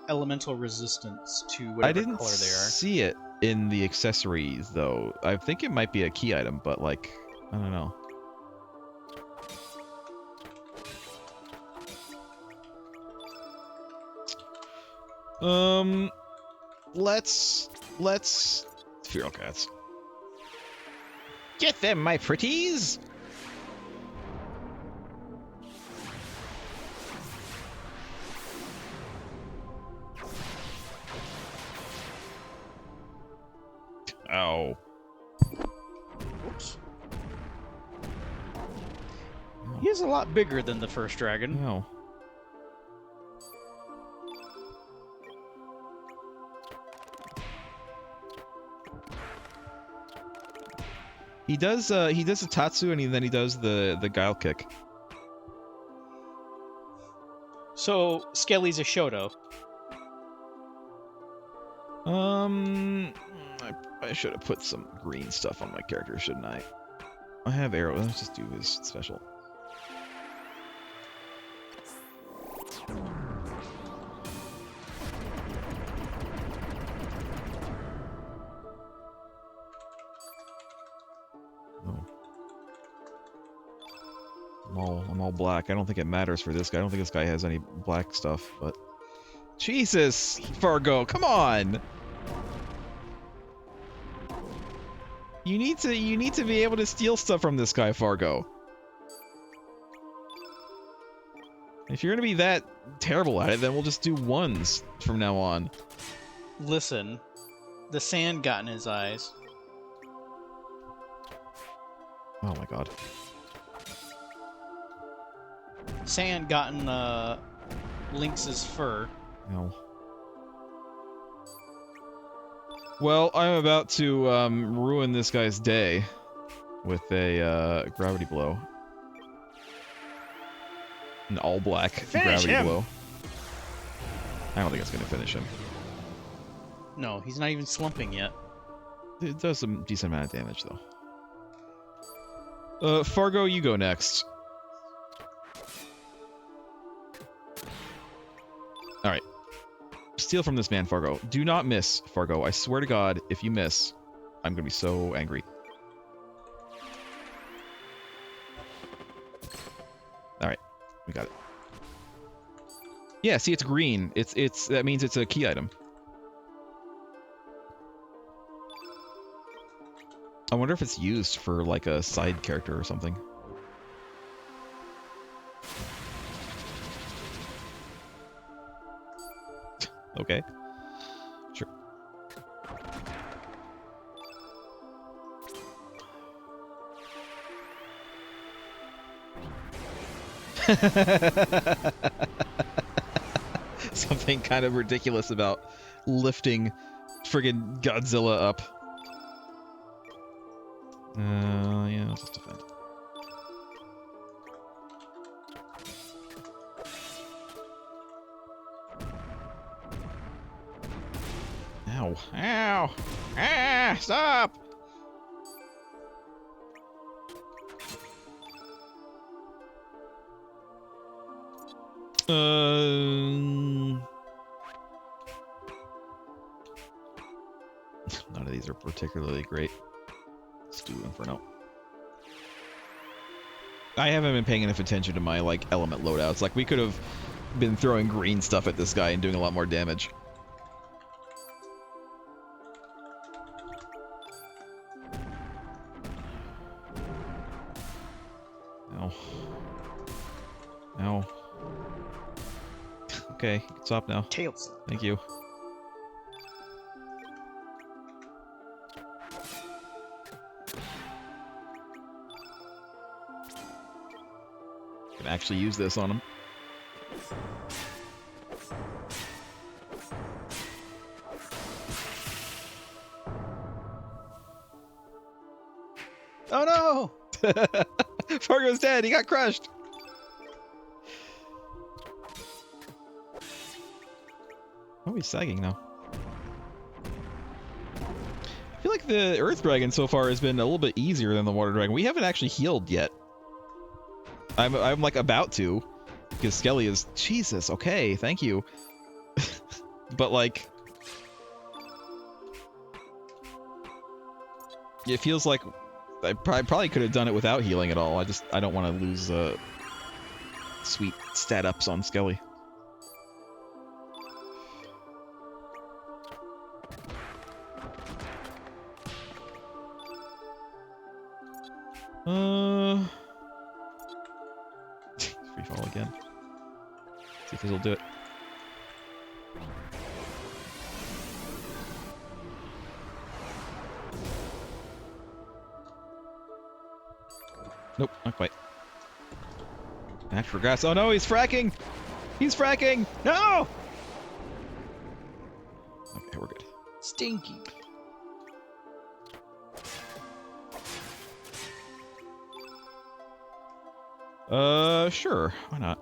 elemental resistance to I whatever didn't color they are. see it in the accessories, though. I think it might be a key item, but, like, I don't know. Let's... Feral cats. Get them, my pretties. Ow. Oops. He is a lot bigger than the first dragon. No. He does a Tatsu, and then he does the guile kick. So, Skelly's a Shoto. I should have put some green stuff on my character, shouldn't I? I have arrows. Let's just do his special. Oh. I'm all black. I don't think it matters for this guy. I don't think this guy has any black stuff, but... Jesus, Fargo, come on! You need to be able to steal stuff from this guy, Fargo. If you're gonna be that terrible at it, then we'll just do ones from now on. Listen, the sand got in his eyes. Oh my god. Sand got in Lynx's fur. No. Well, I'm about to ruin this guy's day with a gravity blow. An all-black gravity him. blow. I don't think it's going to finish him. No, he's not even slumping yet. It does some decent amount of damage, though. Fargo, you go next. Alright. Steal from this man, Fargo. Do not miss, Fargo. I swear to God, if you miss, I'm going to be so angry. Alright. We got it. Yeah, see, it's green. That means it's a key item. I wonder if it's used for, like, a side character or something. Okay. Sure. Something kind of ridiculous about lifting friggin' Godzilla up. Yeah, let's just defend. Ow. Ow! Ah! Stop! None of these are particularly great. Let's do Inferno. I haven't been paying enough attention to my, like, element loadouts. Like, we could have been throwing green stuff at this guy and doing a lot more damage. Ow. Ow. Okay, you can stop now. Tails. Thank you. Can actually use this on him. Oh no! Fargo's dead. He got crushed. Oh, he's sagging now. I feel like the Earth Dragon so far has been a little bit easier than the Water Dragon. We haven't actually healed yet. I'm like about to, because Skelly is Jesus. Okay, thank you. But like, it feels like I probably could have done it without healing at all. I don't want to lose sweet stat ups on Skelly. Free fall again. See if this will do it. Nope, not quite. Natural grass. Oh no, he's fracking! He's fracking! No! Okay, we're good. Stinky. Sure. Why not?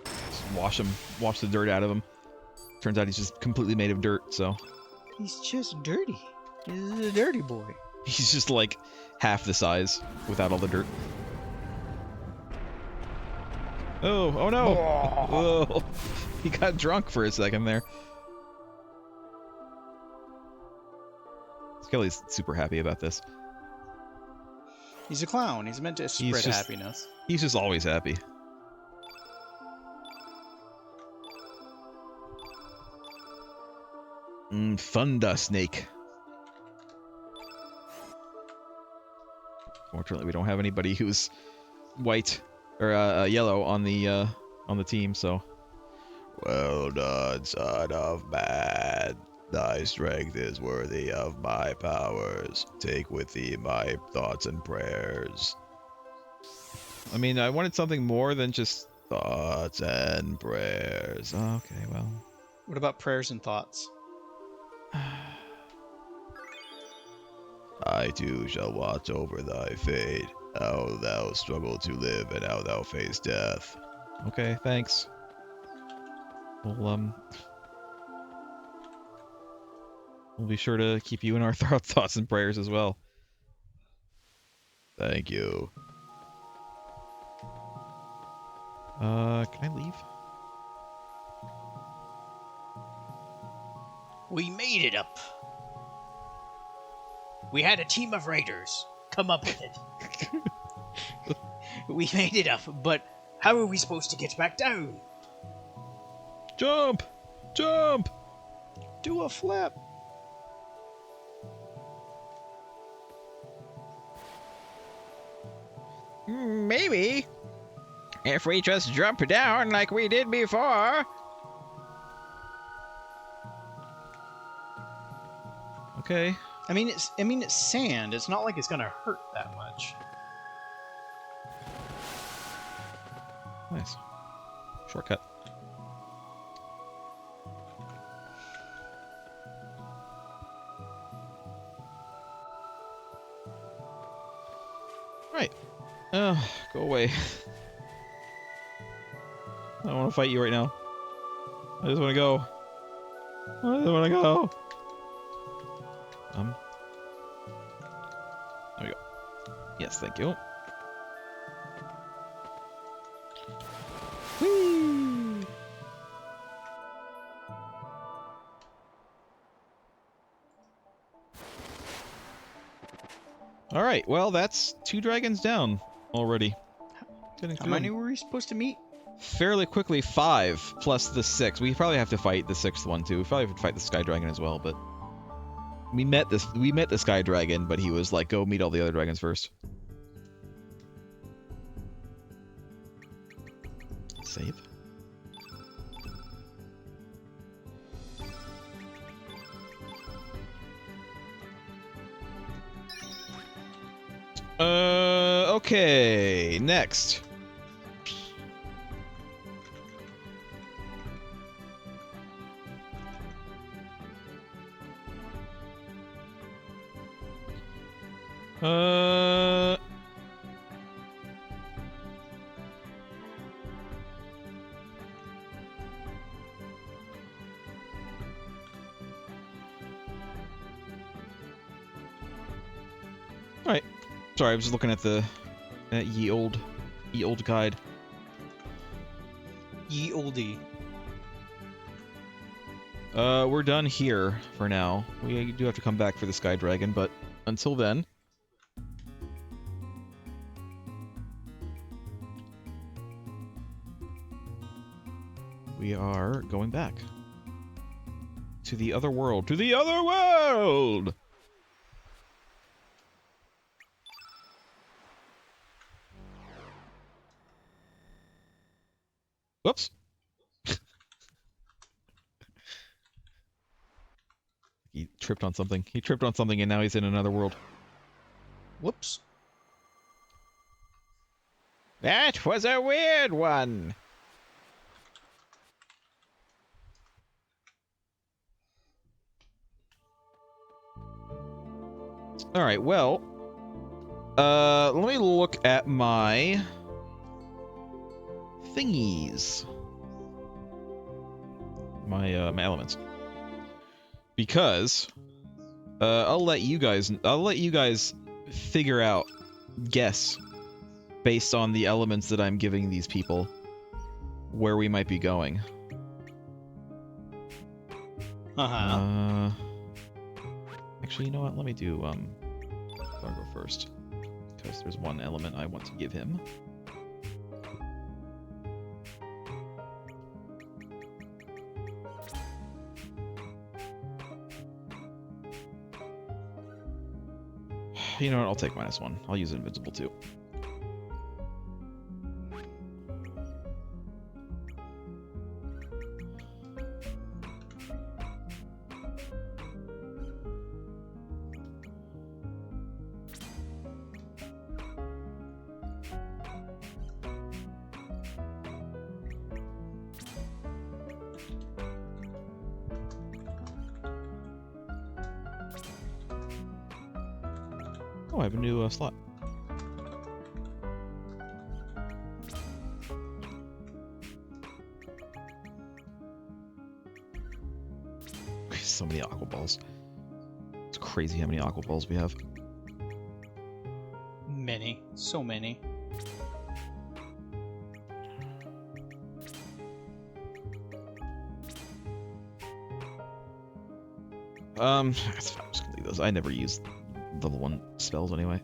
Just wash the dirt out of him. Turns out he's just completely made of dirt, so. He's just dirty. He's a dirty boy. He's just like half the size without all the dirt. Oh no! Oh, he got drunk for a second there. Skelly's super happy about this. He's a clown. He's meant to spread just- happiness. He's just always happy. Thunda Snake. Fortunately, we don't have anybody who's white. or yellow on the team. So. Well done, son of man. Thy strength is worthy of my powers. Take with thee my thoughts and prayers. I mean, I wanted something more than just Thoughts and prayers. Okay, well. What about prayers and thoughts? I too shall watch over thy fate, how thou struggle to live and how thou face death. Okay, thanks. We'll be sure to keep you in our thoughts and prayers as well. Thank you. Can I leave? We made it up. We had a team of raiders come up with it. We made it up, but how are we supposed to get back down? Jump! Jump! Do a flip. Maybe. If we just jump down like we did before. Okay. I mean, it's sand. It's not like it's gonna hurt that much. Nice. Shortcut. Right. Go away. I don't want to fight you right now. I just want to go. I just want to go. There we go. Yes, thank you. Whee! All right. Well, that's 2 dragons down already. How many were we supposed to meet? Fairly quickly, 5 plus the 6. We probably have to fight the 6th one too. We probably have to fight the Sky Dragon as well, but we met the Sky Dragon, but he was like, go meet all the other dragons first. Save. Okay, next. Alright. Sorry, I was just looking at the ye old guide. Ye oldie. We're done here for now. We do have to come back for the Sky Dragon, but until then, we are going back to the other world. To the other world! Whoops. He tripped on something. He tripped on something and now he's in another world. Whoops. That was a weird one. All right, well, let me look at my thingies. My elements. Because I'll let you guys figure out, guess, based on the elements that I'm giving these people, where we might be going. Actually, you know what? Let me do Fargo first, because there's one element I want to give him. You know what? I'll take -1. I'll use Invincible too. Oh, I have a new slot. So many aqua balls. It's crazy how many aqua balls we have. Many. So many. That's fine. I'm just gonna leave those. I never use level 1 spells anyway.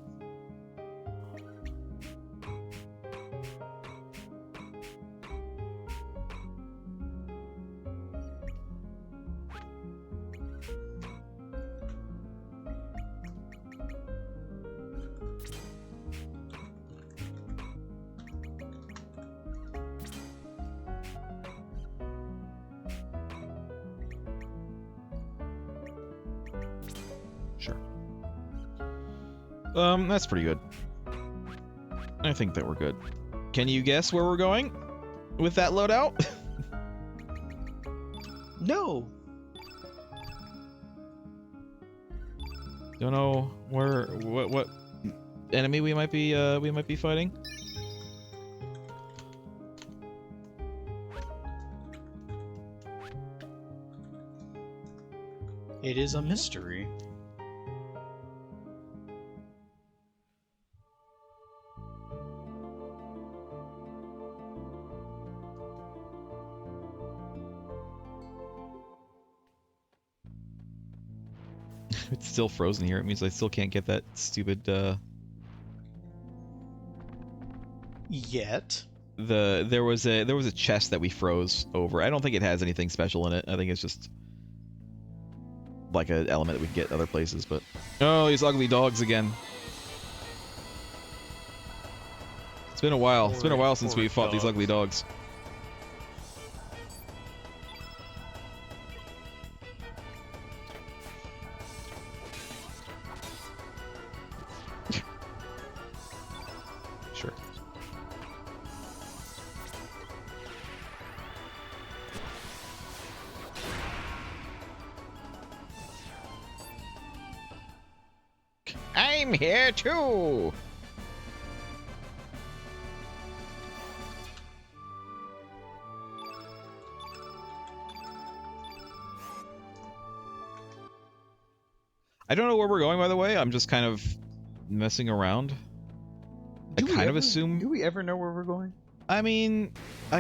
Sure. That's pretty good. I think that we're good. Can you guess where we're going with that loadout? No. Don't know where what enemy we might be fighting. It is a mystery. It's still frozen here. It means I still can't get that stupid Yet. there was a chest that we froze over. I don't think it has anything special in it. I think it's just like an element that we can get other places, but oh, these ugly dogs again. It's been a while. It's been a while since we fought these ugly dogs. Sure. I'm here too. I don't know where we're going, by the way. I'm just kind of messing around. I kind of assume. Do we ever know where we're going? I mean, I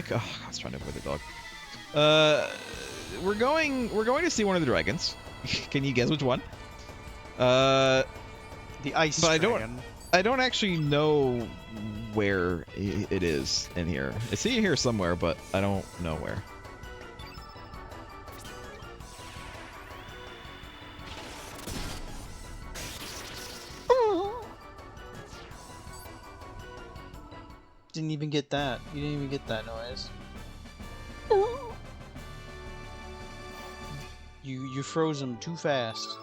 was trying to avoid the dog. We're going to see one of the dragons. Can you guess which one? The ice But dragon. I don't actually know where it is in here. It's in here somewhere, but I don't know where. Didn't even get that. You didn't even get that noise. You froze him too fast.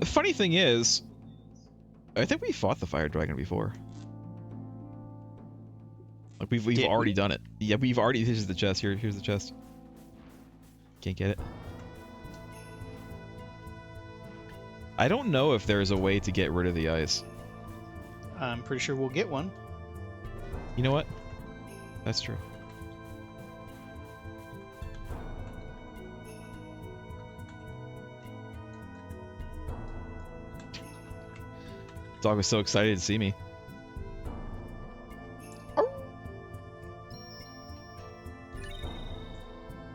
Funny thing is, I think we fought the fire dragon before. Like we've already done it. Yeah, we've already. This is the chest. Here's the chest. Can't get it. I don't know if there's a way to get rid of the ice. I'm pretty sure we'll get one. You know what? That's true. Dog was so excited to see me.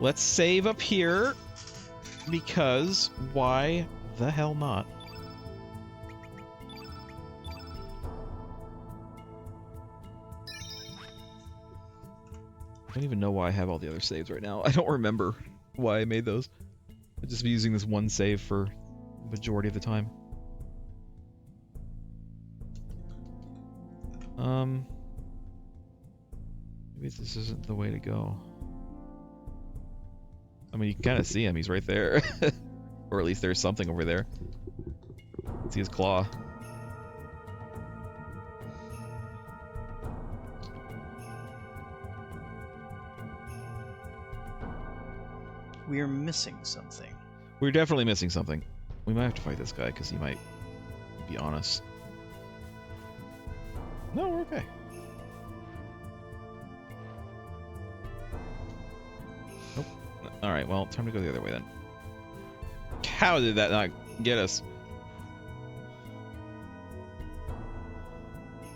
Let's save up here, because why the hell not? I don't even know why I have all the other saves right now. I don't remember why I made those. I'll just be using this one save for the majority of the time. Maybe this isn't the way to go. I mean, you can kind of see him. He's right there. Or at least there's something over there. See his claw. we are missing something. We're definitely missing something. We might have to fight this guy because he might be on us. No, we're okay. Nope. Alright, well, time to go the other way then. How did that not get us?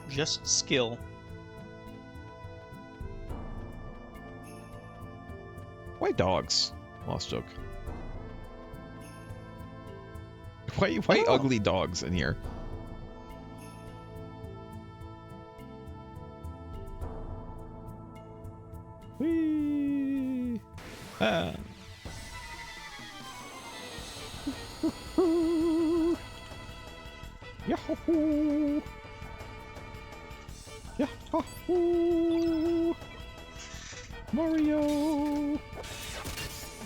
Just skill. Why dogs? Lost joke. Why ugly dogs in here? Whee! Ah. Yahoo! Yahoo! Mario!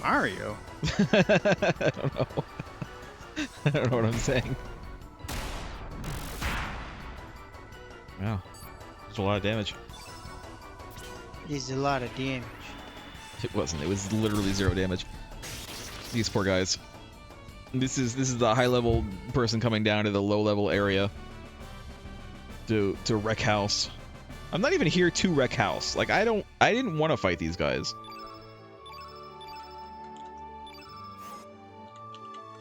Mario? I don't know. I don't know what I'm saying. Wow. That's a lot of damage. It is a lot of damage. It wasn't. It was literally 0 damage. These poor guys. This is the high level person coming down to the low level area to wreck house. I'm not even here to wreck house. Like I didn't want to fight these guys.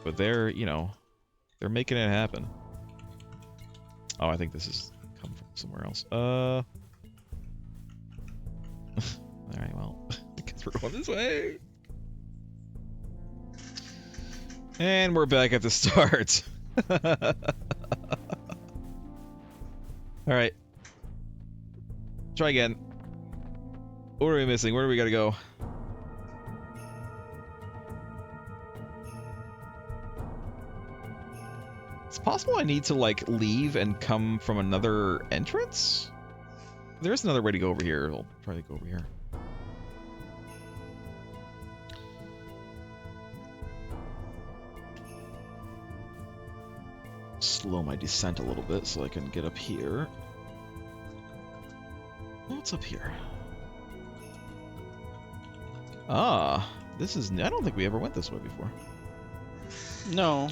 But they're, you know, they're making it happen. Oh, I think this is come from somewhere else. All right, well, I guess we're going this way. And we're back at the start. All right. Try again. What are we missing? Where do we gotta go? It's possible I need to, like, leave and come from another entrance? There's another way to go over here. I'll probably go over here. Slow my descent a little bit so I can get up here. What's up here? Ah, this is... I don't think we ever went this way before. No.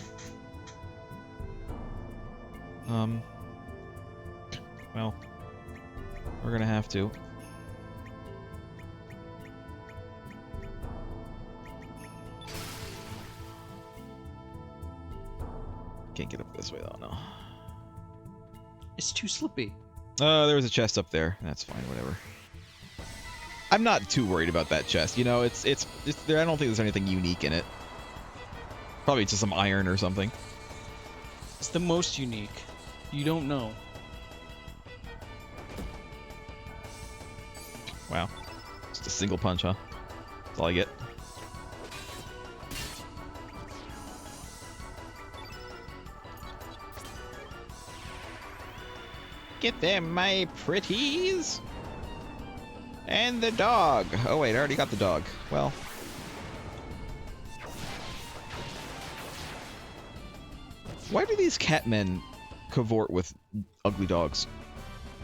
Well, we're gonna have to. Can't get up this way though, no. It's too slippy. There was a chest up there. That's fine, whatever. I'm not too worried about that chest. You know, it's there. I don't think there's anything unique in it. Probably just some iron or something. It's the most unique. You don't know. Wow. Just a single punch, huh? That's all I get. Get them, my pretties! And the dog! Oh wait, I already got the dog. Well... Why do these catmen cavort with ugly dogs?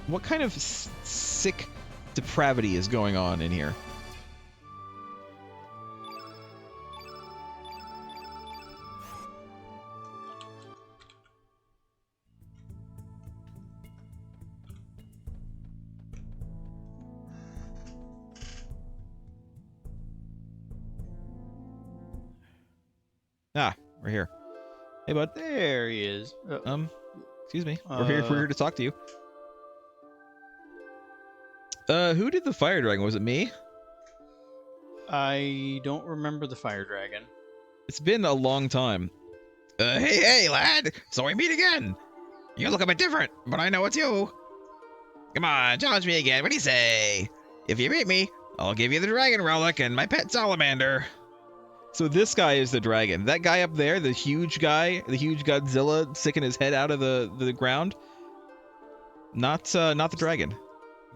What kind of sick depravity is going on in here? Ah, we're here. Hey, bud. There he is. Excuse me. We're here to talk to you. Who did the fire dragon? Was it me? I don't remember the fire dragon. It's been a long time. Hey, lad! So we meet again! You look a bit different, but I know it's you. Come on, challenge me again. What do you say? If you beat me, I'll give you the dragon relic and my pet salamander. So this guy is the dragon. That guy up there, the huge guy, the huge Godzilla sticking his head out of the ground. Not the dragon.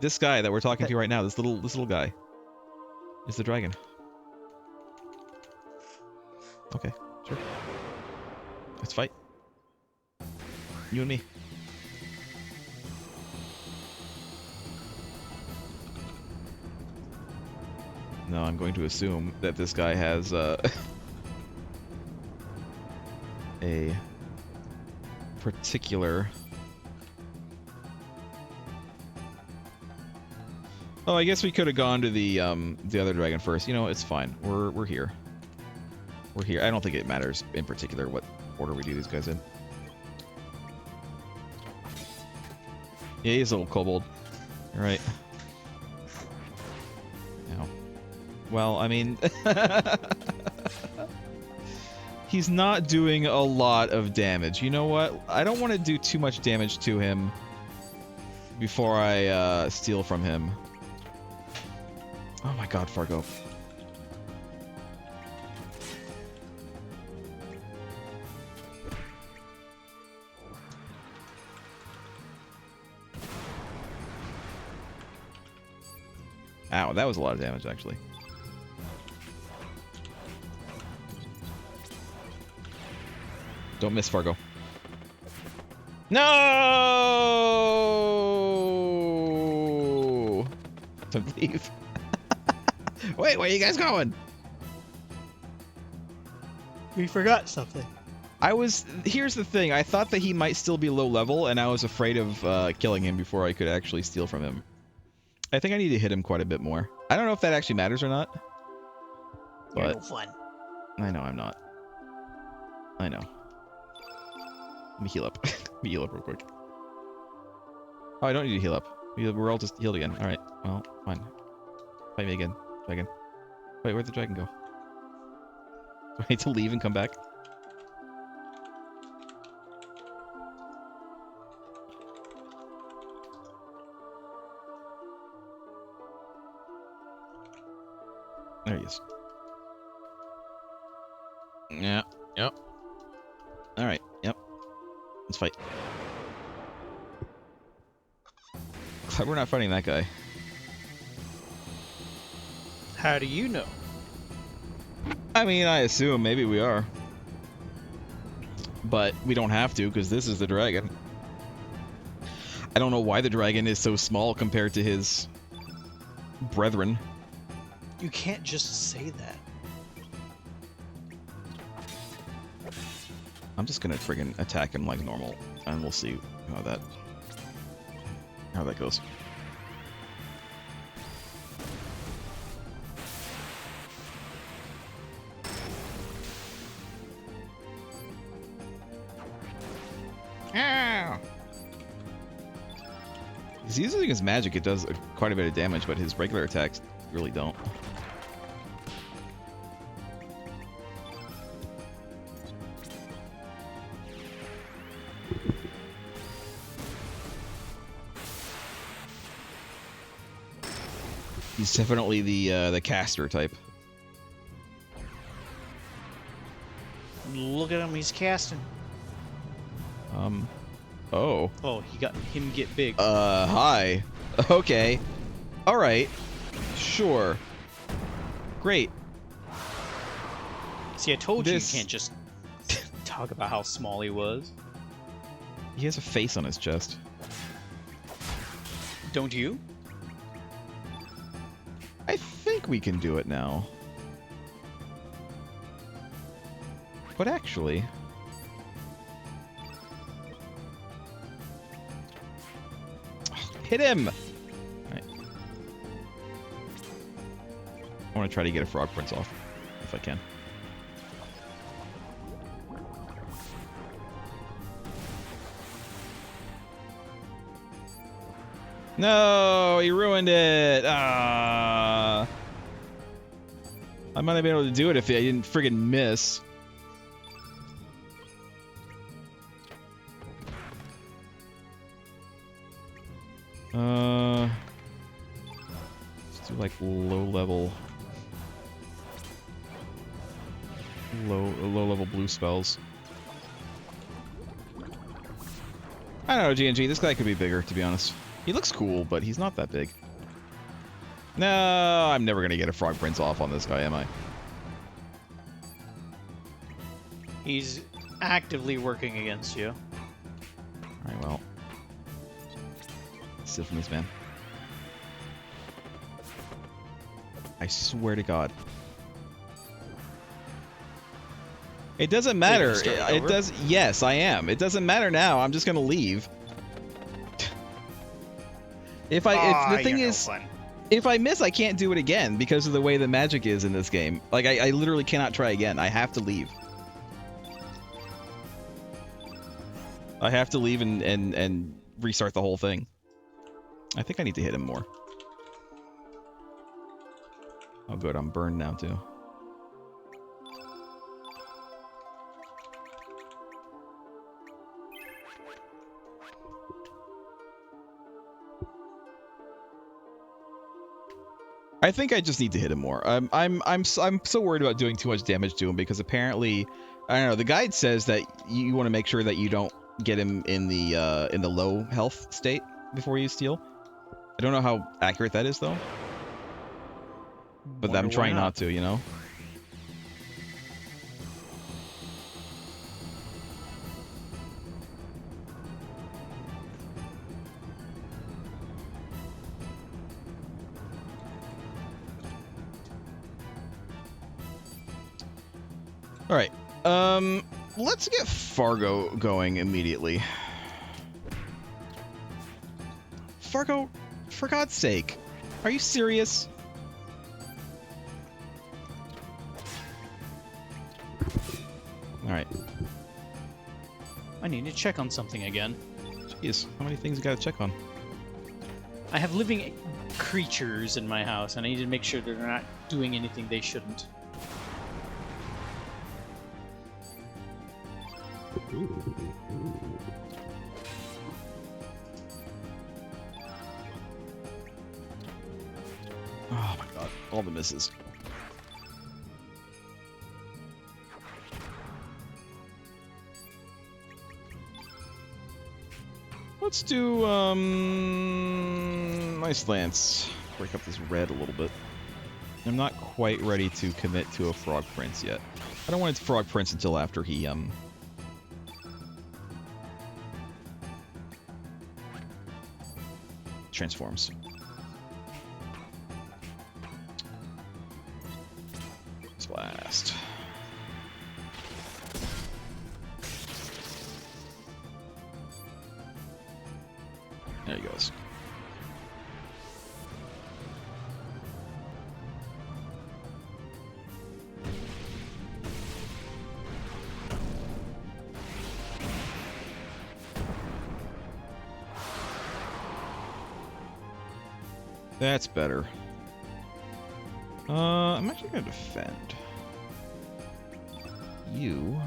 This guy that we're talking to right now, this little guy, is the dragon. Okay, sure. Let's fight. You and me. No, I'm going to assume that this guy has a particular... Oh, I guess we could have gone to the other dragon first. You know, it's fine. We're here. We're here. I don't think it matters in particular what order we do these guys in. Yeah, he's a little kobold. You're right. Ow. Well, I mean... he's not doing a lot of damage. You know what? I don't want to do too much damage to him before I steal from him. Oh my god, Fargo. Ow, that was a lot of damage, actually. Don't miss, Fargo. No! Don't leave. Wait, where are you guys going? We forgot something. Here's the thing. I thought that he might still be low level, and I was afraid of killing him before I could actually steal from him. I think I need to hit him quite a bit more. I don't know if that actually matters or not. You're But no fun. I know I'm not. I know. Let me heal up. Let me heal up real quick. Oh, I don't need to heal up. We're all just healed again. Alright, well, fine. Fight me again. Dragon. Wait, where'd the dragon go? Do I need to leave and come back? There he is. Yeah. Yep. Alright. Yep. Let's fight. Glad we're not fighting that guy. How do you know? I mean, I assume maybe we are. But we don't have to, because this is the dragon. I don't know why the dragon is so small compared to his brethren. You can't just say that. I'm just gonna friggin' attack him like normal, and we'll see how that goes. Ow! He's using his magic, it does quite a bit of damage, but his regular attacks really don't. He's definitely the caster type. Look at him, he's casting. Oh. Oh, he got him get big. Hi. Okay. Alright. Sure. Great. See, I told you This- you can't just talk about how small he was. He has a face on his chest. Don't you? I think we can do it now. But actually... hit him! Alright. I want to try to get a frog prince off, if I can. No, he ruined it. Ah. I might have been able to do it if I didn't friggin' miss. Let's do like low level blue spells. I don't know, GNG, this guy could be bigger, to be honest. He looks cool, but he's not that big. No, I'm never gonna get a frog prince off on this guy, am I? He's actively working against you. Alright, well. Steal from this man. I swear to God. It doesn't matter. It does. Yes, I am. It doesn't matter now. I'm just gonna leave. If the thing is, if I miss, I can't do it again because of the way the magic is in this game. Like I literally cannot try again. I have to leave. I have to leave and restart the whole thing. I think I need to hit him more. Oh good, I'm burned now too. I think I just need to hit him more. I'm so worried about doing too much damage to him because apparently, I don't know. The guide says that you want to make sure that you don't get him in the low health state before you steal. I don't know how accurate that is though. But I'm trying not to, you know. All right. Let's get Fargo going immediately. Fargo, for God's sake, are you serious? All right. I need to check on something again. Jeez, how many things you gotta check on? I have living creatures in my house, and I need to make sure they're not doing anything they shouldn't. Oh my God, all the misses. Let's do, Ice Lance. Break up this red a little bit. I'm not quite ready to commit to a Frog Prince yet. I don't want it to Frog Prince until after he, transforms. Blast. There he goes. That's better. I'm actually gonna defend. You.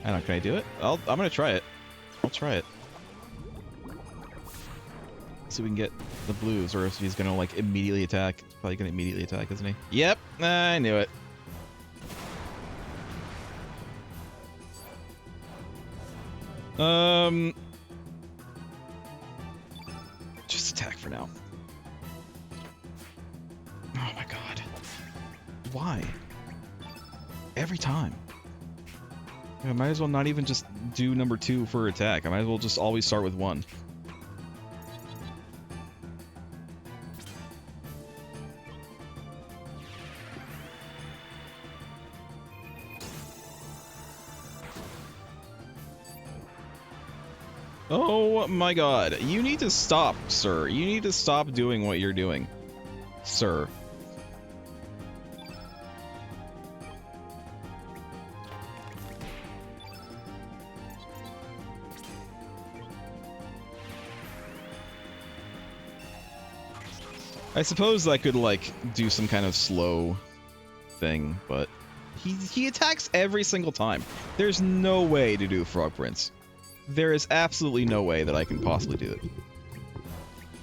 I don't know, can I do it? I'm gonna try it. I'll try it. See if we can get the blues, or if he's gonna like immediately attack. He's probably gonna immediately attack, isn't he? Yep, I knew it. Just attack for now. Oh my God. Why? Every time. I might as well not even just do number 2 for attack. I might as well just always start with 1. Oh my God. You need to stop, sir. You need to stop doing what you're doing, sir. I suppose I could, like, do some kind of slow thing, but he attacks every single time. There's no way to do Frog Prince. There is absolutely no way that I can possibly do it.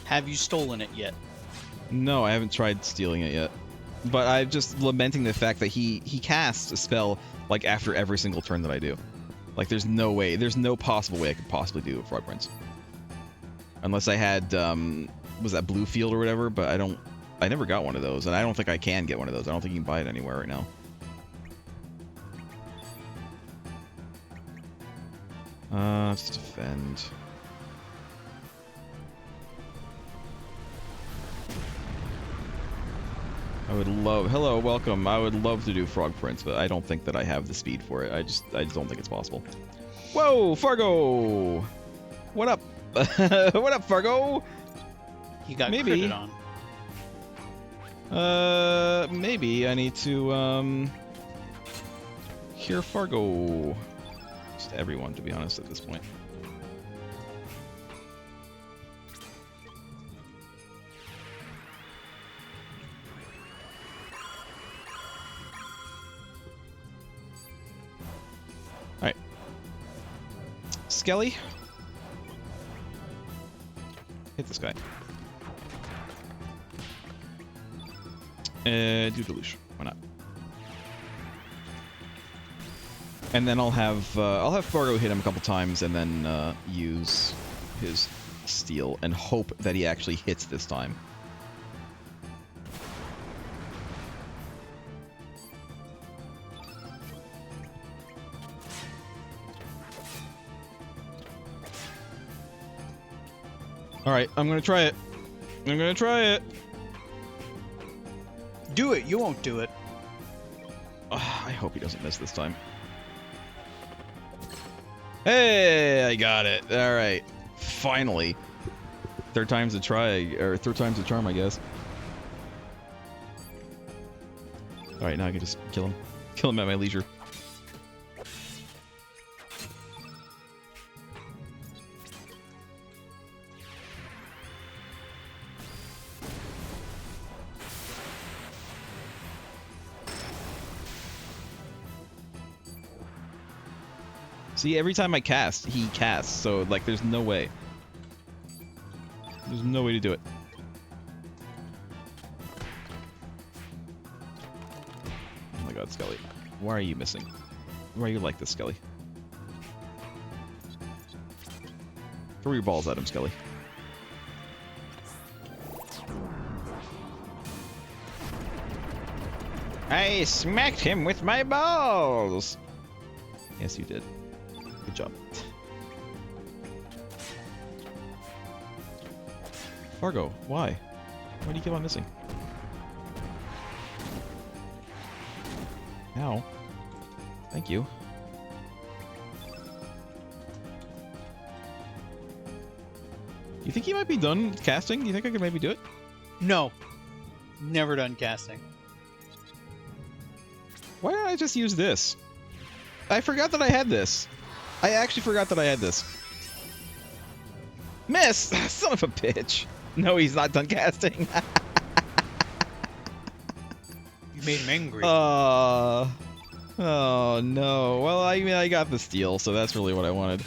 Have you stolen it yet? No, I haven't tried stealing it yet. But I'm just lamenting the fact that he casts a spell, like, after every single turn that I do. Like, there's no way, there's no possible way I could possibly do a Frog Prince. Unless I had, was that Blue Field or whatever, but I never got one of those, and I don't think I can get one of those. I don't think you can buy it anywhere right now. Let's defend. would love... Hello, welcome. I would love to do Frog Prince, but I don't think that I have the speed for it. I just don't think it's possible. Whoa, Fargo! What up? What up, Fargo? He got Maybe. critted on. Maybe I need to, hear Fargo. Just everyone, to be honest, at this point. Alright. Skelly? Hit this guy. Do Deluge. Why not? And then I'll have Fargo hit him a couple times, and then use his steel and hope that he actually hits this time. All right, I'm gonna try it. I'm gonna try it. Do it. You won't do it. I hope he doesn't miss this time. Hey, I got it. All right, finally. Third time's a try, or third time's a charm, I guess. All right, now I can just kill him. Kill him at my leisure. See, every time I cast, he casts, so, like, there's no way. There's no way to do it. Oh my god, Skelly. Why are you missing? Why are you like this, Skelly? Throw your balls at him, Skelly. I smacked him with my balls! Yes, you did. Good job. Fargo, why? Why do you keep on missing? Ow. Thank you. You think he might be done casting? You think I could maybe do it? No. Never done casting. Why don't I just use this? I forgot that I had this. I actually forgot that I had this. Miss! Son of a bitch. No, he's not done casting. You made him angry. Oh no. Well, I mean, I got the steal, so that's really what I wanted.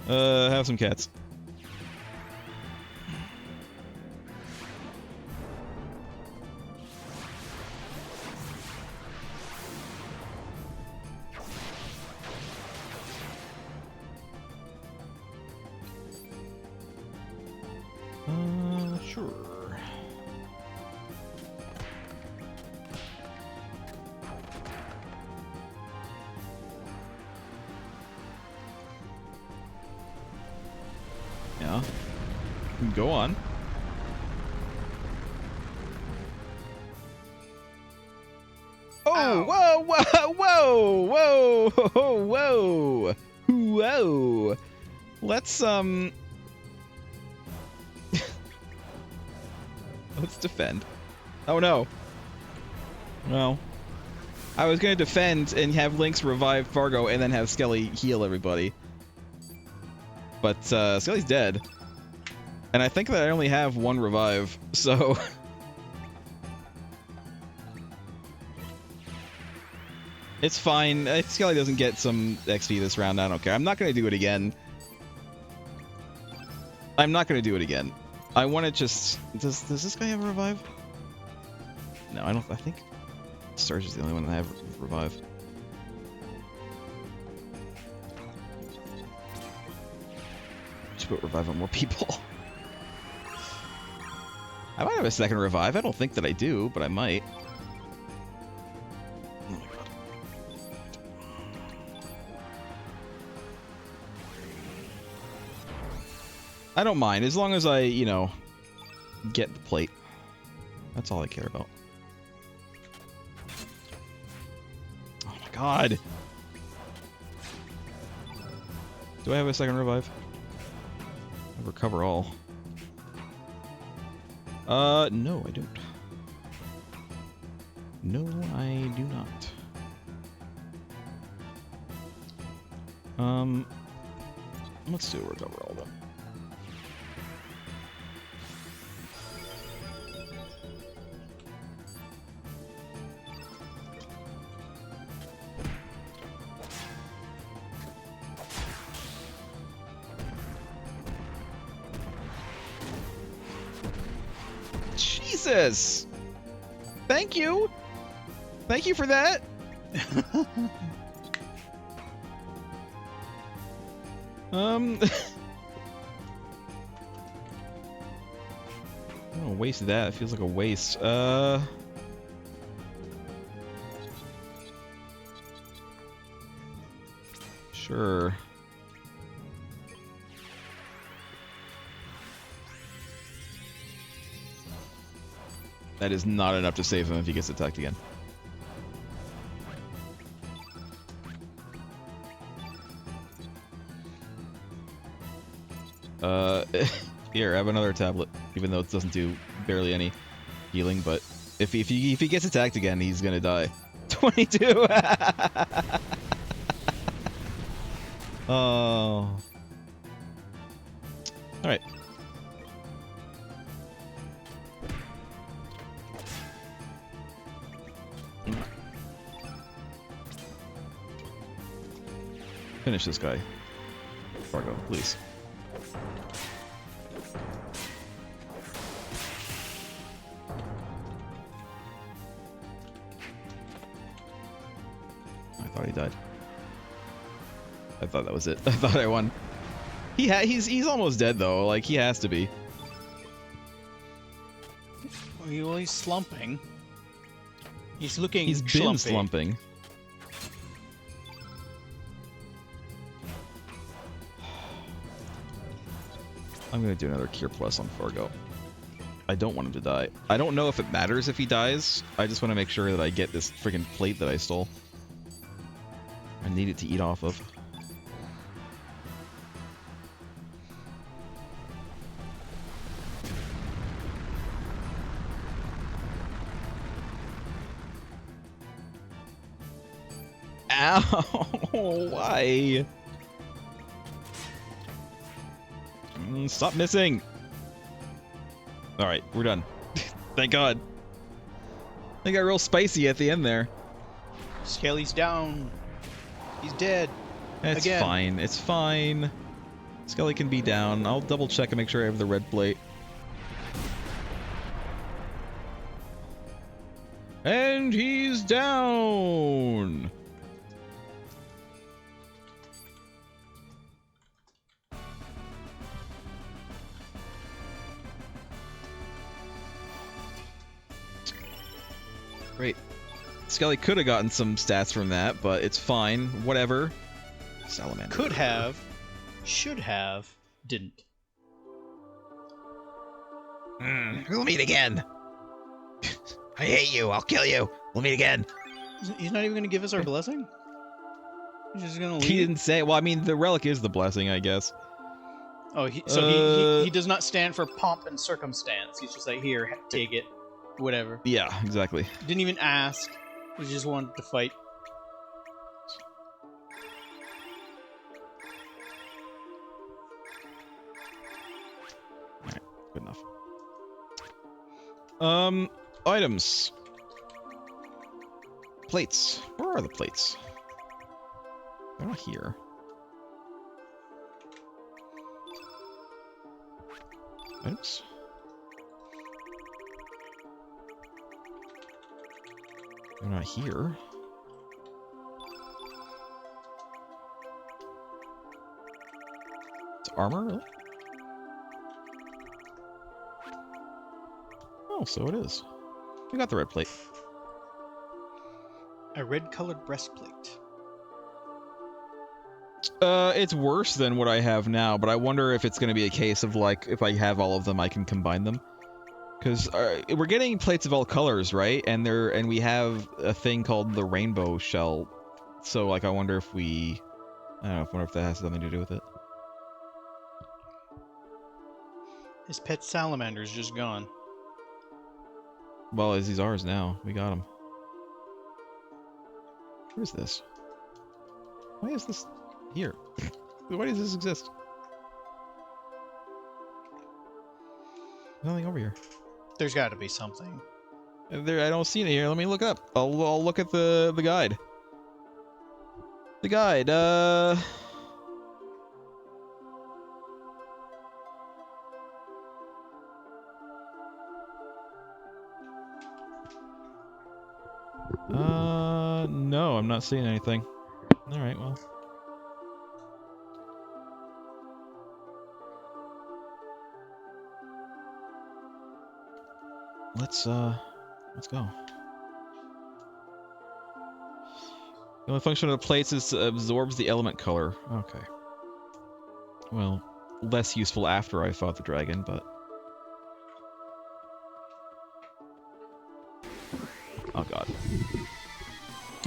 Have some cats. Sure. Yeah. Go on. Oh, whoa, whoa, whoa, whoa, whoa, whoa. Let's, let's defend. Oh no. Well, I was gonna defend and have Lynx revive Fargo and then have Skelly heal everybody. But Skelly's dead. And I think that I only have one revive, so... It's fine. If Skelly doesn't get some XP this round, I don't care. I'm not gonna do it again. I'm not gonna do it again. I want to just... Does this guy have a revive? No, I don't... I think Surge is the only one that I have revive. Just put revive on more people. I might have a second revive. I don't think that I do, but I might. Oh my god. I don't mind, as long as I, you know, get the plate. That's all I care about. Oh my god! Do I have a second revive? I recover all. No, I don't. No, I do not. Let's do a recover all then. Jesus! Thank you! Thank you for that! I don't waste that. It feels like a waste. Sure. That is not enough to save him if he gets attacked again. Here, have another tablet. Even though it doesn't do barely any healing, but if he gets attacked again, he's gonna die. 22. Oh. All right. Finish this guy. Fargo, please. I thought he died. I thought that was it. I thought I won. He's almost dead though. Like he has to be. Well, he's slumping. He's looking. He's been slumping. I'm gonna do another Cure Plus on Fargo. I don't want him to die. I don't know if it matters if he dies. I just want to make sure that I get this friggin' plate that I stole. I need it to eat off of. Ow! Why? Stop missing! Alright, we're done. Thank God. They got real spicy at the end there. Skelly's down. He's dead. It's Again. fine. It's fine. Skelly can be down. I'll double check and make sure I have the red plate. And he's down! Great. Skelly could have gotten some stats from that, but it's fine. Whatever. Salamander. Could have. Should have. Didn't. We'll meet again. I hate you. I'll kill you. We'll meet again. He's not even going to give us our blessing? He's just going to leave? He didn't say. Well, I mean, the relic is the blessing, I guess. Oh, so he does not stand for pomp and circumstance. He's just like, here, take it. Whatever. Yeah, exactly. Didn't even ask. He just wanted to fight. Alright, good enough. Items. Plates. Where are the plates? They're not here. Items. They're not here. It's armor, really? Oh, so it is. We got the red plate. A red-colored breastplate. It's worse than what I have now, but I wonder if it's going to be a case of, like, if I have all of them, I can combine them. Because we're getting plates of all colors, right? And we have a thing called the rainbow shell. So, like, I wonder if we... I don't know, I wonder if that has something to do with it. His pet salamander's just gone. Well, he's ours now. We got him. Where is this? Why is this here? Why does this exist? Nothing over here. There's got to be something. There, I don't see it here. Let me look it up. I'll look at the guide. The guide. No, I'm not seeing anything. All right, well. Let's go. The only function of the plates is absorbs the element color. Okay. Well, less useful after I fought the dragon, but... Oh god.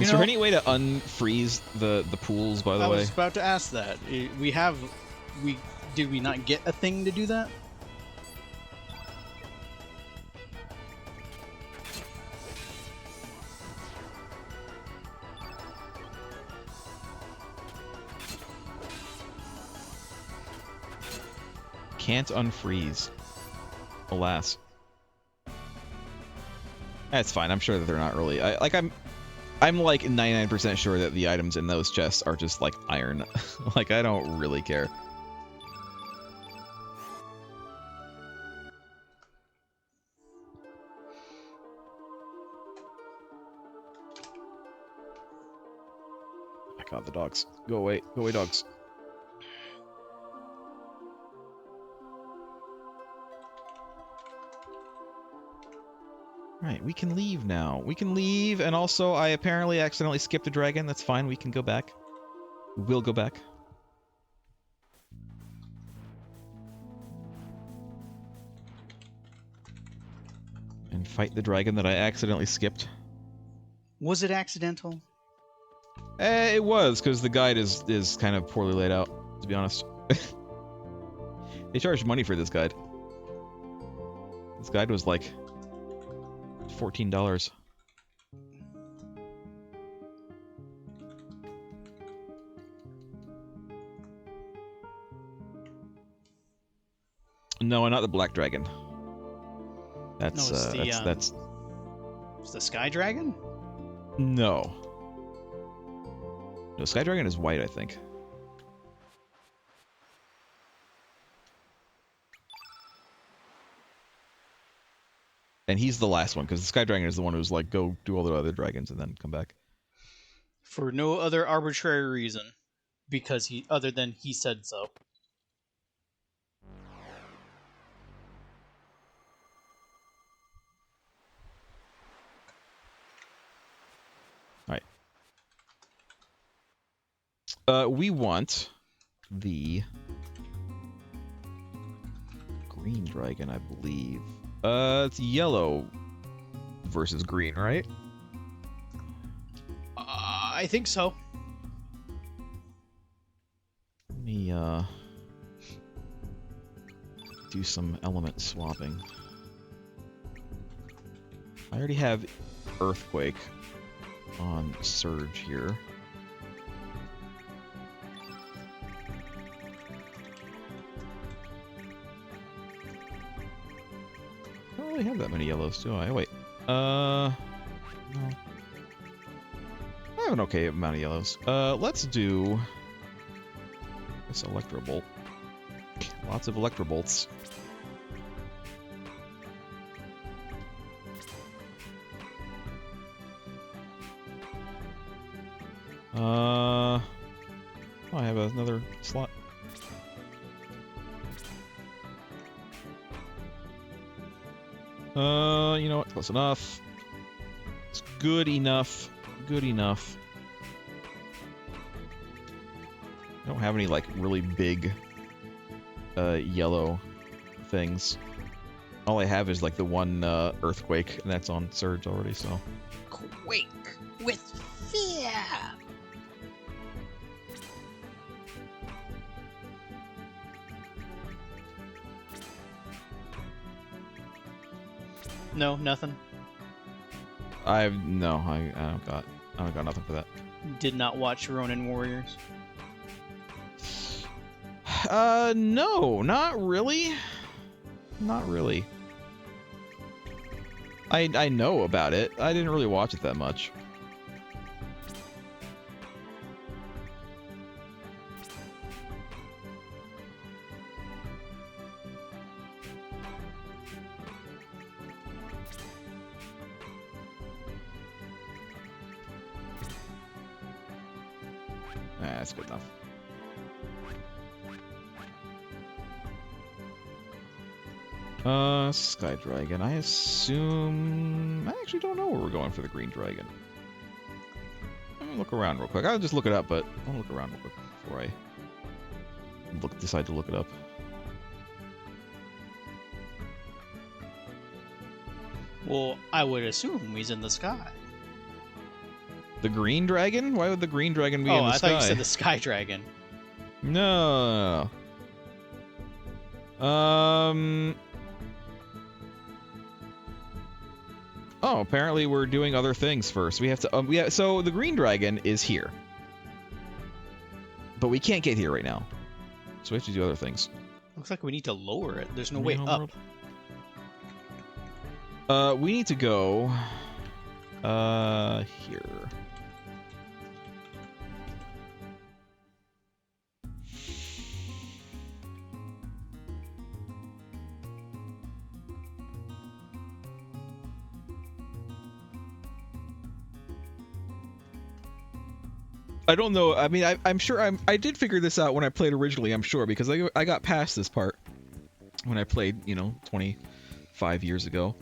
Is there any way to unfreeze the pools, by the way? I was about to ask that. Did we not get a thing to do that? Can't unfreeze. Alas. That's fine. I'm sure that they're not really... I'm like 99% sure that the items in those chests are just like iron. Like, I don't really care. Oh my god, the dogs. Go away. Go away, dogs. Right, we can leave now. We can leave, and also I apparently accidentally skipped a dragon. That's fine, we can go back. We'll go back. And fight the dragon that I accidentally skipped. Was it accidental? It was, because the guide is kind of poorly laid out, to be honest. They charged money for this guide. This guide was like... $14. No, not the black dragon. That's No, it's that's It's the sky dragon? no. No, sky dragon is white, I think. And he's the last one, because the Sky Dragon is the one who's like, go do all the other dragons and then come back. For no other arbitrary reason. Because other than he said so. Alright. We want the green dragon, I believe. It's yellow versus green, right? I think so. Let me, do some element swapping. I already have Earthquake on Surge here. I don't really have that many yellows, do I? Wait. No. I have an okay amount of yellows. Let's do this Electro Bolt. Lots of Electro Bolts. Oh, I have another slot. You know what? Close enough. It's good enough. Good enough. Nope. don't have any like really big yellow things. All I have is like the one earthquake, and that's on Surge already, so. Quake with fear. No, nothing. I don't got nothing for that. Did not watch Ronin Warriors. No, not really. Not really. I know about it. I didn't really watch it that much. That's good enough. Sky Dragon. I assume... I actually don't know where we're going for the Green Dragon. Let me look around real quick. I'll just look it up, but I'll look around real quick before I decide to look it up. Well, I would assume he's in the sky. The Green Dragon? Why would the Green Dragon be in the I sky? thought you said the Sky Dragon. No. Oh, apparently we're doing other things first. We have to. So the Green Dragon is here, but we can't get here right now, so we have to do other things. Looks like we need to lower it. There's no way up. We need to go. Here. I don't know. I mean, I'm sure I did figure this out when I played originally, I'm sure, because I got past this part when I played, 25 years ago.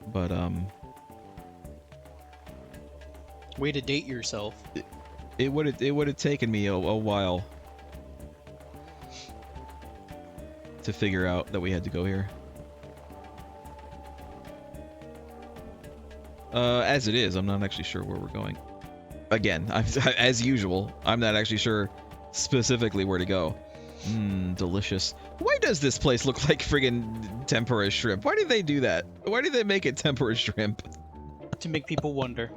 But, Way to date yourself. It would have taken me a while to figure out that we had to go here. As it is, I'm not actually sure where we're going. Again, as usual, I'm not actually sure specifically where to go. Delicious. Why does this place look like friggin' tempura shrimp? Why did they do that? Why did they make it tempura shrimp? To make people wonder.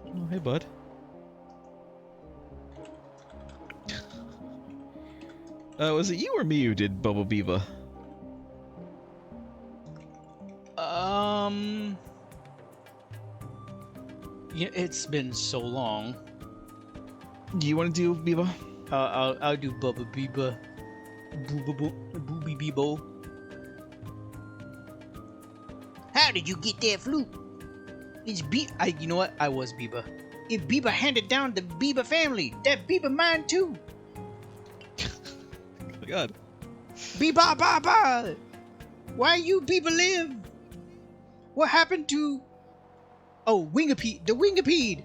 Oh, hey, bud. Was it you or me who did Bubba Biba? Yeah, it's been so long. Do you want to do Biba? I'll do Bubba Biba. Booby Bibo. How did you get that flute? It's you know what? I was Biba. If Biba handed down the Biba family, that Biba mine too. Oh my god. Biba ba ba. Why you Biba live? What happened to? Oh, Wingipede, the Wingipede.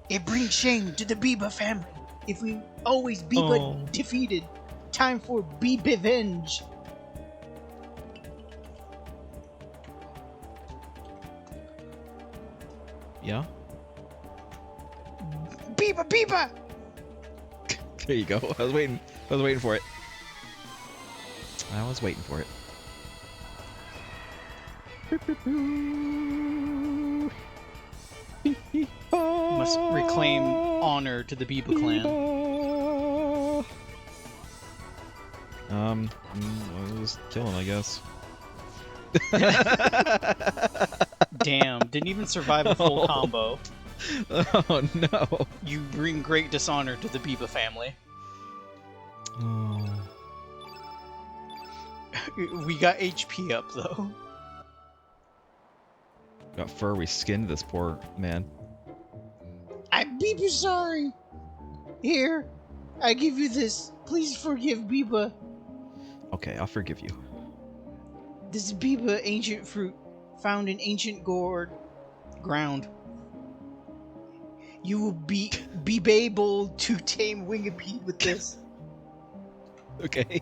It brings shame to the Biba family. If we always Biba defeated, time for Biba-venge. Yeah? Biba, Biba! There you go. I was waiting for it. I was waiting for it. Must reclaim honor to the Biba clan. I was killing, I guess. Damn, didn't even survive a full combo. Oh no. You bring great dishonor to the Biba family. Oh. We got HP up though. Got fur, we skinned this poor man. I'm Biba sorry. Here, I give you this. Please forgive Biba. Okay, I'll forgive you. This is Biba, ancient fruit, found in ancient ground. You will be able to tame Wingipede with this. Okay.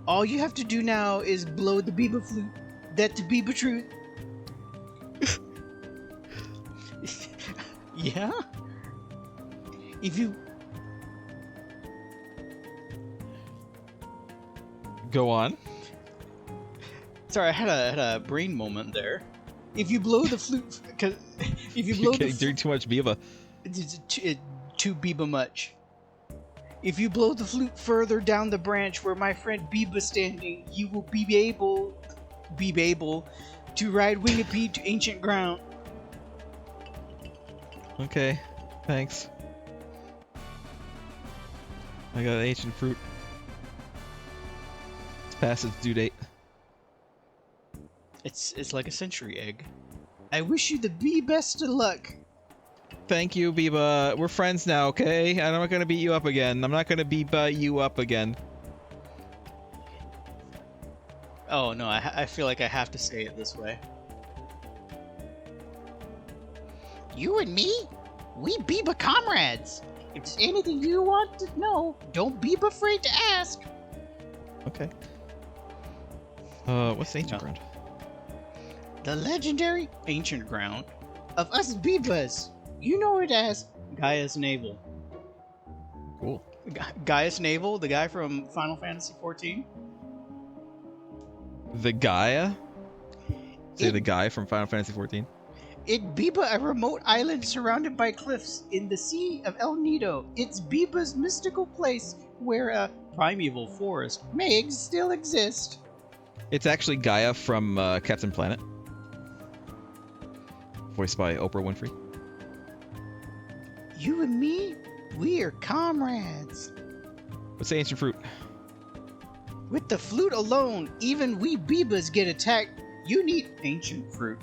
All you have to do now is blow the Biba flute. That's Biba truth. Yeah? If you... Go on. Sorry, I had a brain moment there. If you blow the flute... Cause if you blow You're the doing too much Biba. It's too Biba much. If you blow the flute further down the branch where my friend Biba's standing, you will be able to ride Wingipede to ancient ground. Okay, thanks. I got an ancient fruit. It's past its due date. It's like a century egg. I wish you the best of luck. Thank you, Biba. We're friends now, okay? I'm not gonna beat you up again. I'm not gonna Biba you up again. Oh no, I feel like I have to say it this way. You and me? We Biba comrades. If there's anything you want to know, don't be afraid to ask. Okay. What's the ancient ground? The legendary ancient ground of us Bibas. You know it as Gaia's Navel. Cool. Gaia's Navel, the guy from Final Fantasy XIV. The Gaia? Say the guy from Final Fantasy XIV? It Biba, a remote island surrounded by cliffs in the Sea of El Nido. It's Biba's mystical place where a primeval forest may still exist. It's actually Gaia from Captain Planet. Voiced by Oprah Winfrey. You and me, we are comrades. What's the ancient fruit? With the flute alone, even we Bibas get attacked. You need ancient fruit.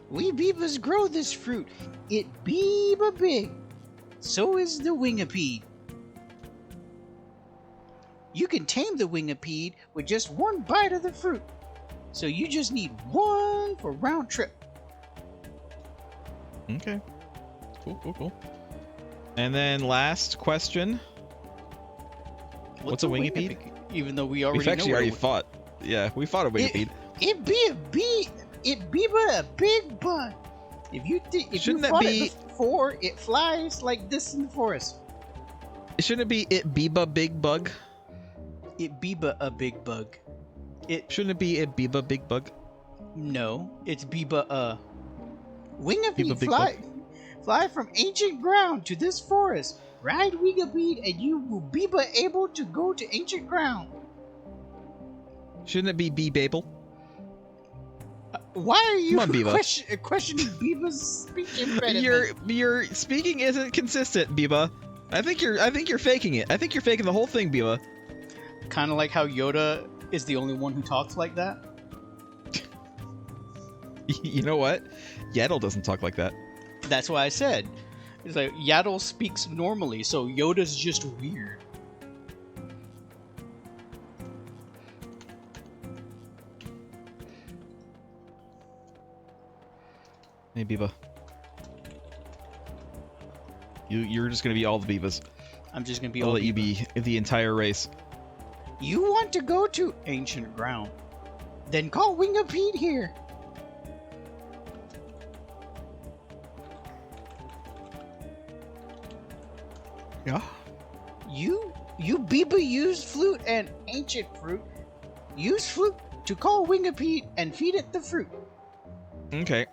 We Bibas grow this fruit. It Biba big. So is the Wingipede. You can tame the Wingipede with just one bite of the fruit. So you just need one for round trip. Okay. Cool. And then last question. What's a Wingipede? Even though we already We've actually know already fought. Yeah, we fought a Wingipede. It be a big bug. If you Shouldn't that fought be- it before, it flies like this in the forest. Shouldn't it be it Biba Big Bug? It Biba a big bug. Shouldn't it be it Biba Big Bug? No, it's Biba Wingipede Biba Big fly from ancient ground to this forest. Ride Wingipede and you will be able to go to ancient ground. Shouldn't it be Babel? Why are you Come on, Biba. questioning Biba's speech impediment? Your speaking isn't consistent, Biba. I think you're faking it. I think you're faking the whole thing, Biba. Kind of like how Yoda is the only one who talks like that. You know what? Yaddle doesn't talk like that. That's why I said. It's like Yaddle speaks normally, so Yoda's just weird. Hey, Biba. You're just gonna be all the Bibas. I'm just gonna be I'll all let you Biba. be the entire race. You want to go to ancient ground? Then call Wingipede here. Yeah. You Biba use flute and ancient fruit. Use flute to call Wingipede and feed it the fruit. Okay.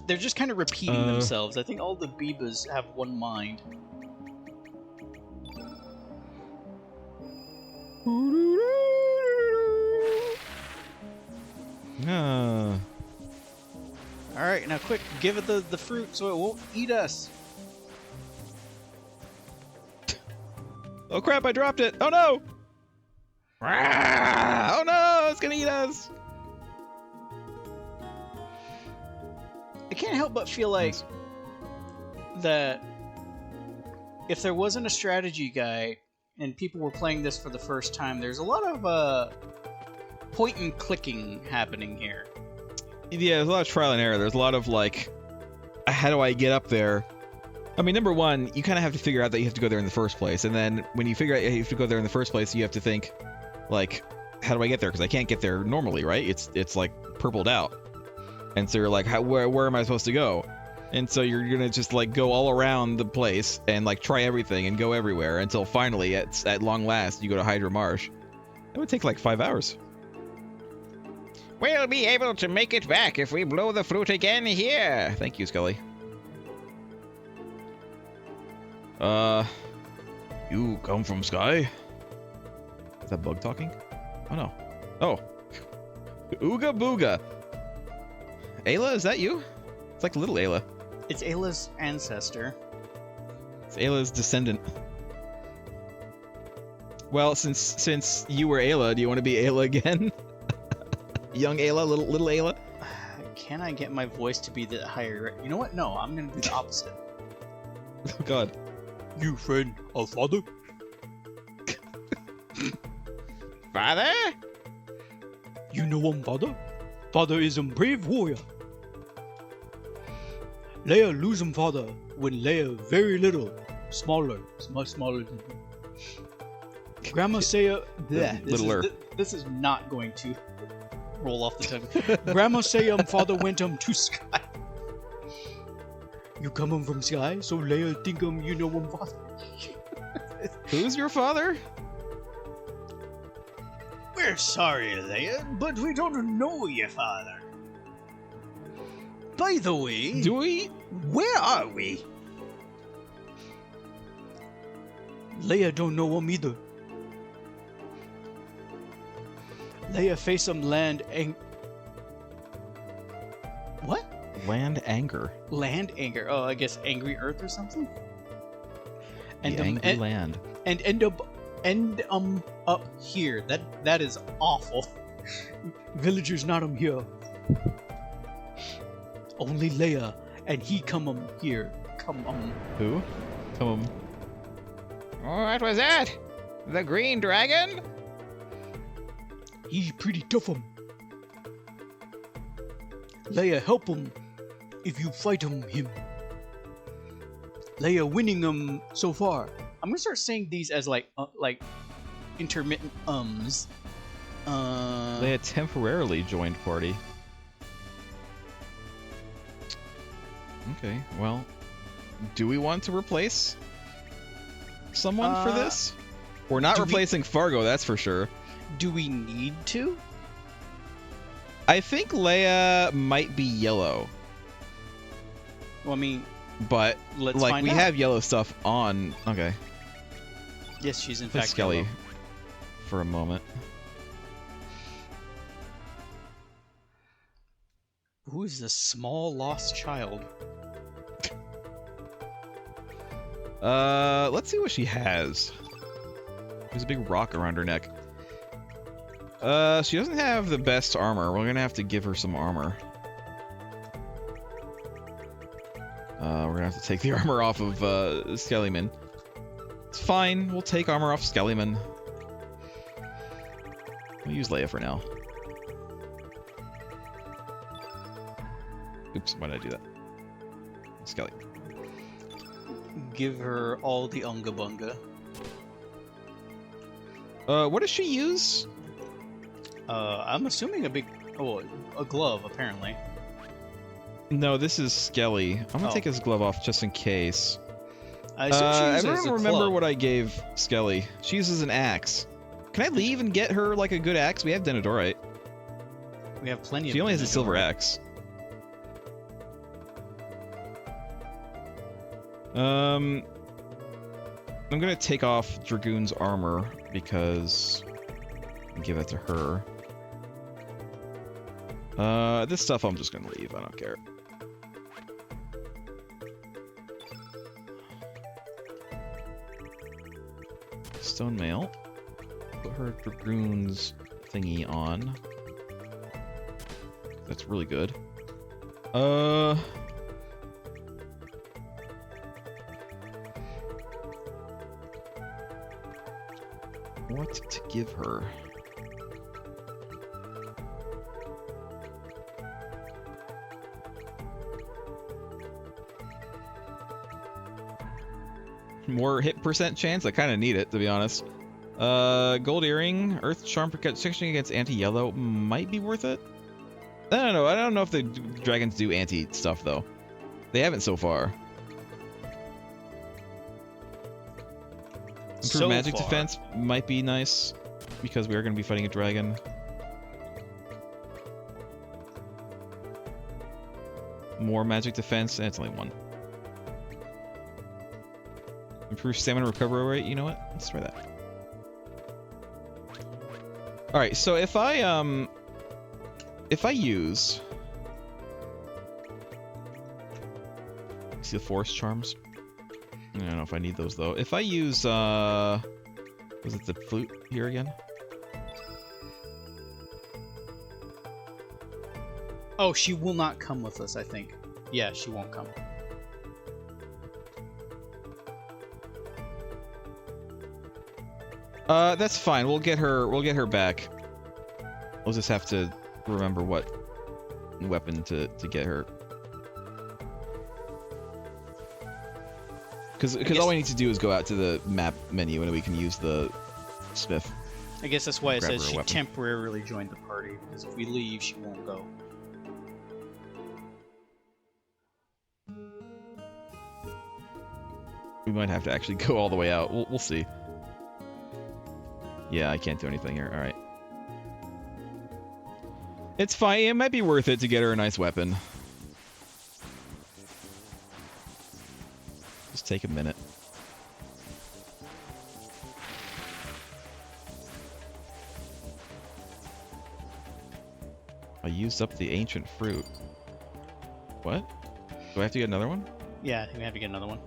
They're just kind of repeating themselves. I think all the Bibas have one mind. Alright, now quick, give it the fruit so it won't eat us. Oh crap, I dropped it! Oh no! Oh no, it's gonna eat us! I can't help but feel like that if there wasn't a strategy guide and people were playing this for the first time, there's a lot of point and clicking happening here. Yeah, there's a lot of trial and error. There's a lot of like, how do I get up there? I mean, number one, you kind of have to figure out that you have to go there in the first place, and then when you figure out you have to go there in the first place, you have to think, like, how do I get there? Because I can't get there normally, right? It's like purpled out, and so you're like, where am I supposed to go? And so you're gonna just like go all around the place and like try everything and go everywhere until finally, at long last, you go to Hydra Marsh. That would take like 5 hours. We'll be able to make it back if we blow the fruit again here. Thank you, Scully. You come from Sky? Is that bug talking? Oh no. Oh. Ooga booga. Ayla, is that you? It's like little Ayla. It's Ayla's ancestor. It's Ayla's descendant. Well, since you were Ayla, do you want to be Ayla again? Young Ayla, little Ayla? Can I get my voice to be the higher? You know what? No, I'm gonna do the opposite. Oh god. You friend of father? Father? You know father? Father is a brave warrior. Leia lose father when Leia very little, much smaller than him. Grandma say this is not going to roll off the tongue. Grandma say father went to Sky. You come from Sky, so Leia think you know father. Who's your father? We're sorry, Leia, but we don't know your father. By the way, Do we? where are we? Leia don't know him either. Leia face some land and what? Land anger. Land anger. Oh, I guess angry Earth or something. The angry land. And end up here. That is awful. Villagers not here. Only Leia and he come here. Who? Come on. What was that? The green dragon? He's pretty tough. Leia help him if you fight him. Leia winning him so far. I'm gonna start saying these as like intermittent ums. Leia temporarily joined party. Okay, well, do we want to replace someone for this? We're not replacing Fargo, that's for sure. Do we need to? I think Leia might be yellow, Well, I mean, but let's like find we out. have yellow stuff on. Okay, Yes, she's in play fact Skelly yellow. for a moment. Who is this small lost child? Let's see what she has. There's a big rock around her neck. She doesn't have the best armor. We're gonna have to give her some armor. We're gonna have to take the armor off of, Skellyman. It's fine, we'll take armor off Skellyman. We'll use Leia for now. Oops, why did I do that? Skelly. Give her all the unga bunga. What does she use? I'm assuming a glove, apparently. No, this is Skelly. I'm gonna Oh. take his glove off just in case. I assume she uses Everyone a remember club. what I gave Skelly. She uses an axe. Can I leave and get her like a good axe? We have Denadorite. We have plenty of. She only has a silver Denadorite. axe. I'm gonna take off Dragoon's armor because I'll give that to her. This stuff I'm just gonna leave. I don't care. Stone mail. Put her Dragoon's thingy on. That's really good. What to give her? More hit percent chance? I kind of need it, to be honest. Gold earring, earth charm protection against anti-yellow might be worth it. I don't know. I don't know if the dragons do anti stuff though. They haven't so far. Improved magic defense might be nice because we are going to be fighting a dragon. More magic defense, and it's only one. Improved stamina recovery rate. You know what? Let's try that. All right. So if I use, see the forest charms. I don't know if I need those though. If I use, was it the flute here again? Oh, she will not come with us, I think. Yeah, she won't come. That's fine. We'll get her back. We'll just have to remember what weapon to get her. Because all we need to do is go out to the map menu and we can use the smith. I guess that's why it Grab says her a she weapon. temporarily joined the party, because if we leave, she won't go. We might have to actually go all the way out. We'll see. Yeah, I can't do anything here. All right. It's fine. It might be worth it to get her a nice weapon. Just take a minute. I used up the ancient fruit. What? Do I have to get another one? Yeah, I think we have to get another one.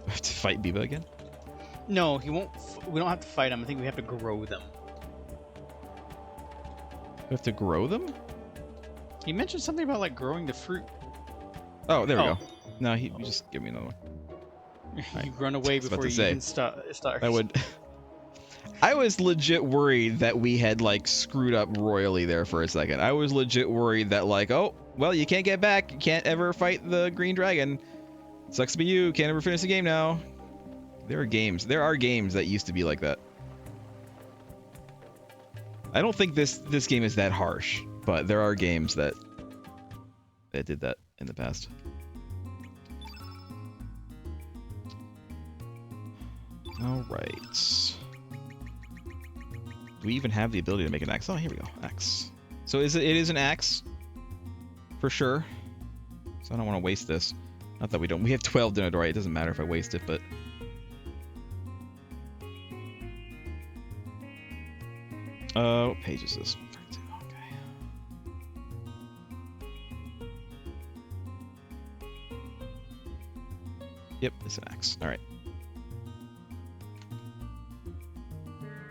I have to fight Biba again? No, he won't. We don't have to fight him. I think we have to grow them. We have to grow them? He mentioned something about like growing the fruit. Oh, there we Oh. go. No, you just give me another one. You run away was about before to you say. even start. I would. I was legit worried that we had like screwed up royally there for a second. I was legit worried that like, oh, well, you can't get back. You can't ever fight the green dragon. Sucks to be you. Can't ever finish the game now. There are games that used to be like that. I don't think this game is that harsh, but there are games that did that in the past. All right. Do we even have the ability to make an axe? Oh, here we go. Axe. So it is an axe for sure. So I don't want to waste this. Not that we don't. We have 12 Dinodorite. It doesn't matter if I waste it, but. What page is this? 32. Okay. Yep, it's an axe. All right.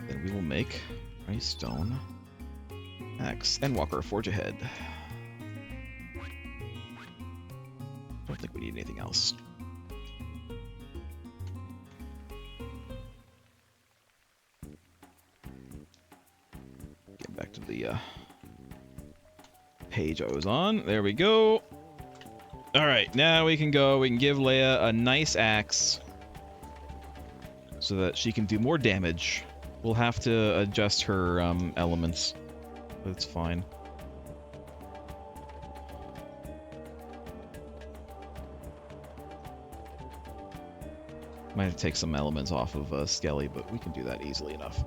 Then we will make a stone axe and Walker forge ahead. Don't think we need anything else. Get back to the page I was on. There we go. All right, now we can go. We can give Leia a nice axe so that she can do more damage. We'll have to adjust her elements, but it's fine. Might have to take some elements off of Skelly, but we can do that easily enough.